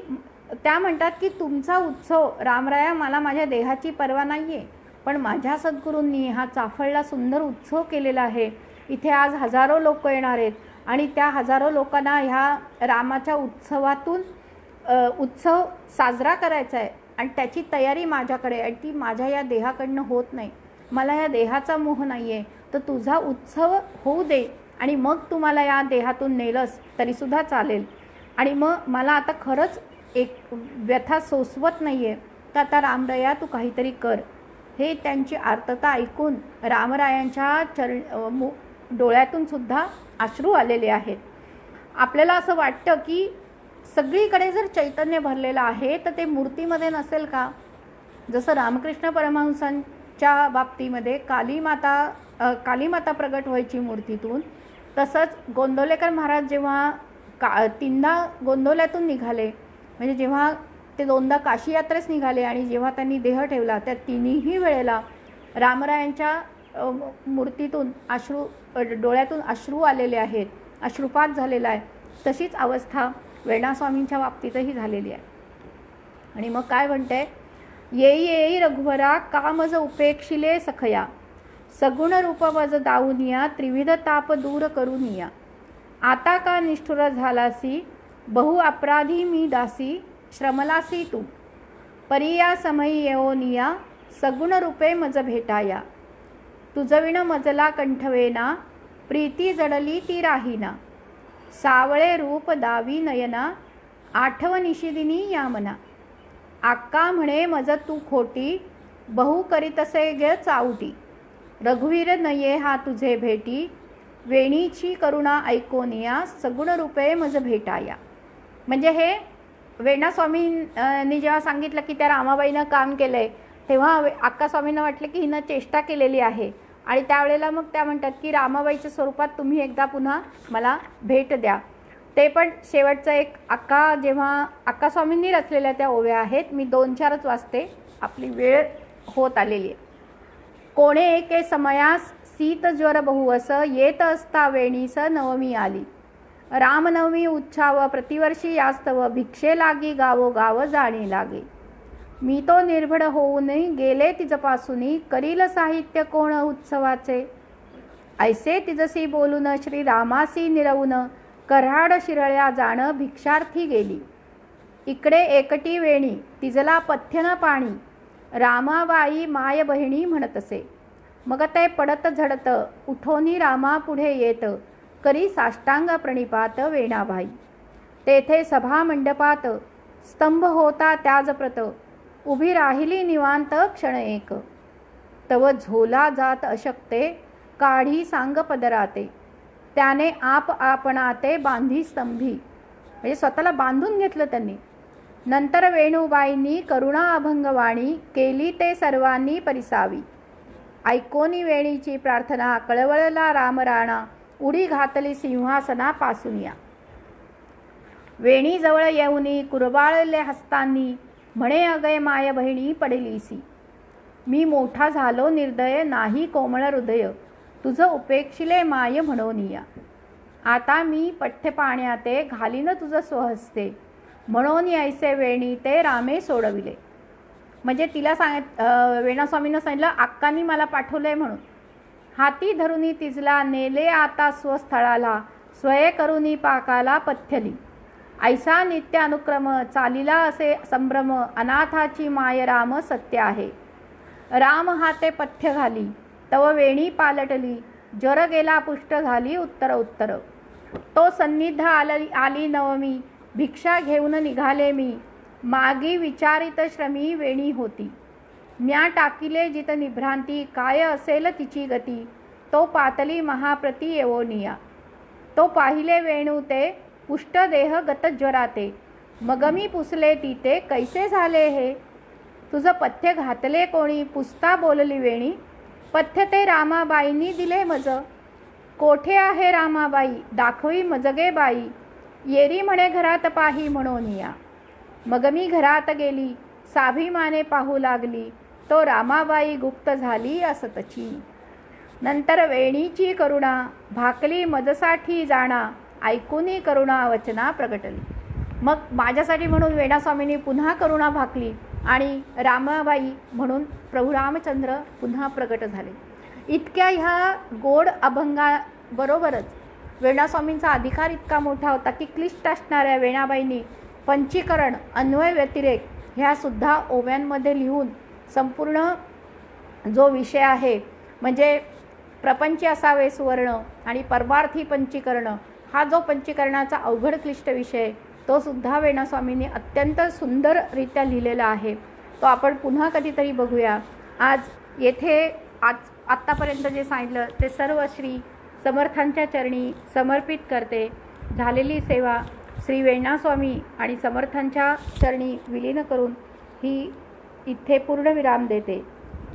त्या म्हणतात की तुमचा उत्सव रामराया, मला माझ्या देहाची पर्वा नाही आहे, पण माझ्या सद्गुरूंनी हा चाफळला सुंदर उत्सव केलेला आहे. इथे आज हजारो लोक येणार आहेत आणि त्या हजारो लोकांना ह्या रामाच्या उत्सवातून उत्सव साजरा करायचा आहे आणि त्याची तयारी माझ्याकडे आणि ती माझ्या या देहाकडनं होत नाही. मला या देहाचा मोह नाही आहे, तर तुझा उत्सव होऊ दे आणि मग तू मला या देहातून नेलंस तरीसुद्धा चालेल. आणि मग मला आता खरंच एक व्यथा सोसवत नाही आहे, तर आता रामराया तू काहीतरी कर. हे त्यांची आर्तता ऐकून रामरायांच्या डोळ्यातून सुद्धा अश्रू आलेले आहेत. आपल्याला असं वाटतं की सगळीकडे जर चैतन्य भरलेलं आहे तर ते मूर्तीमध्ये नसेल का? जसं रामकृष्ण परमहंसांच्या बाबतीमध्ये कालीमाता प्रगट व्हायची मूर्तीतून, तसंच गोंदवलेकर महाराज जेव्हा तीनदा गोंदवल्यातून निघाले, म्हणजे जेव्हा ते दोनदा काशी यात्रेस निघाले आणि जेव्हा त्यांनी देह ठेवला त्या तिन्ही वेळेला रामरायांच्या मूर्तीतून डोळ्यातून अश्रू आलेले आहेत, अश्रुपात झालेला आहे. तशीच अवस्था वेण्णा स्वामींच्या बाबतीतही झालेली आहे. आणि मग काय म्हणते, येई येई रघुवरा का मज उपेक्षिले सखया, सगुण रूप मज दाऊनिया, त्रिविध ताप दूर करूनिया. आता का निष्ठुर झालासी, बहु अपराधी मी दासी, श्रमलासी तू. परिया समयी येओनिया, सगुण रूपे मज भेटाया. तुझविण मजला कंठवेना, प्रीती जडली ती राहीना. सावळे रूप दावी नयना, आठवनिशिदिनी या मना. आक्का म्हणे मज तू खोटी, बहु करीतसे ग चावटी. रघुवीर नये हा तुझे भेटी, वेणीची करुणा ऐकोनिया, सगुण रूपे मज भेटाया. म्हणजे हे वेण्णा स्वामींनी जेव्हा सांगितलं की त्या रामाबाईनं काम केलं आहे, तेव्हा आक्का स्वामींना वाटलं की हिनं चेष्टा केलेली आहे आणि त्यावेळेला मग त्या म्हणतात की रामाबाईच्या स्वरूपात तुम्ही एकदा पुन्हा मला भेट द्या. ते पण शेवटचं एक जेव्हा आक्का स्वामींनी रचलेल्या त्या ओव्या आहेत, मी 2-4च वाचते, आपली वेळ होत आलेली आहे. कोणे एके समयास सीत ज्वर बहुवस, येत असता वेणीस नवमी आली. रामनवमी उच्छाव प्रतिवर्षी यास्तव, भिक्षे लागी गावोगाव जाणे लागे. मी तो निर्भड होऊन गेले तिजपासूनी, करील साहित्य कोण उत्सवाचे. ऐसे तिजसी बोलून श्री रामासी निरवून, कराड शिरळ्या जाण भिक्षार्थी गेली. इकडे एकटी वेणी तिजला पथ्यन पाणी, रामाबाई माय बहिणी म्हणतसे. मग ते पडत झडत उठोनी रामा पुढे येत, करी साष्टांग प्रणिपात वेणाबाई. तेथे सभा मंडपात स्तंभ होता त्याजप्रत, उभी राहिली निवांत क्षण एक. तव झोला जात अशक्ते, काढी सांग पदराते. त्याने आप आपणाते बांधी स्तंभी. म्हणजे स्वतःला बांधून घेतलं त्यांनी. नंतर वेणूबाईंनी करुणा अभंगवाणी, केली ते सर्वांनी परिसावी. ऐकोनी वेणीची प्रार्थना, कळवळला रामराणा, उडी घातली सिंहासनापासून या. वेणी जवळ येऊनी कुरबाळले हस्तांनी, म्हणे अगय माय बहिणी पडेलीसी. मी मोठा झालो निर्दय, नाही कोमळ हृदय, तुझं उपेक्षिले माय म्हणोनिया. आता मी पठ्य पाण्याते, घालीन तुझं स्वहस्ते, म्हणून ऐसे वेणी ते रामे सोडविले. म्हणजे तिला वेणास्वामींना सांगितलं अक्कांनी मला पाठवलंय म्हणून. हाती धरुनी तिजला, नेले आता स्वस्थळाला, स्वये करुनी पाकाला पथ्यली. ऐसा नित्य अनुक्रम, चालिला असे संभ्रम, अनाथाची माय राम सत्य आहे. राम हाते पथ्य घाली, तव वेणी पालटली, जर गेला पुष्ट झाली उत्तर उत्तर. तो सन्निध आली नवमी, भिक्षा घेऊन निघाले मी, मागी विचारित श्रमी वेणी होती. म्या टाकिले जित निभ्रांती, काय असेल तिची गती, तो पातली महाप्रती येवोनिया. तो पाहिले वेणू ते, पुष्ट देह गत ज्वराते, मग मी पुसले तिते, कैसे झाले हे. तुझं पथ्य घातले कोणी, पुसता बोलली वेणी, पथ्य ते रामाबाईंनी दिले मज. कोठे आहे रामाबाई, दाखवी मजगे बाई, येरी म्हणे घरात पाही म्हणोनिया. मग मी घरात गेली, साभिमाने पाहू लागली, तो रामाबाई गुप्त झाली असतची. नंतर वेणीची करुणा, भाकली मजसाठी जाणा, ऐकूनी करुणा वचना प्रगटली. मग माझ्यासाठी म्हणून वेणास्वामींनी पुन्हा करुणा भाकली आणि रामाबाई म्हणून प्रभू रामचंद्र पुन्हा प्रगट झाले. इतक्या ह्या गोड अभंगाबरोबरच वेणास्वामींचा अधिकार इतका मोठा होता की क्लिष्ट असणाऱ्या वेणाबाईंनी पंचीकरण, अन्वय, व्यतिरेक ह्यासुद्धा ओव्यांमध्ये लिहून संपूर्ण जो विषय आहे म्हणजे प्रपंची असावे सुवर्ण आणि परमार्थी पंचीकरण, हा जो पंचीकरणाचा अवघड क्लिष्ट विषय तो सुद्धा वेणास्वामींनी अत्यंत सुंदररित्या लिहिलेला आहे. तो आपण पुन्हा कधीतरी बघूया. आज येथे आत्तापर्यंत जे सांगितलं ते सर्व श्री समर्थांच्या चरणी समर्पित करते. झालेली सेवा श्री वेणास्वामी आणि समर्थांच्या चरणी विलीन करून ही इथे पूर्णविराम देते.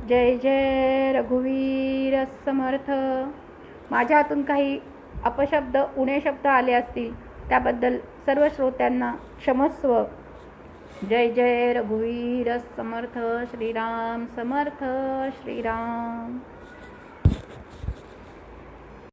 जय जय रघुवीर समर्थ. माझ्या हातून काही अपशब्द उणे शब्द आले असतील त्याबद्दल सर्व श्रोत्यांना क्षमस्व. जय जय रघुवीर समर्थ. श्रीराम समर्थ. श्रीराम.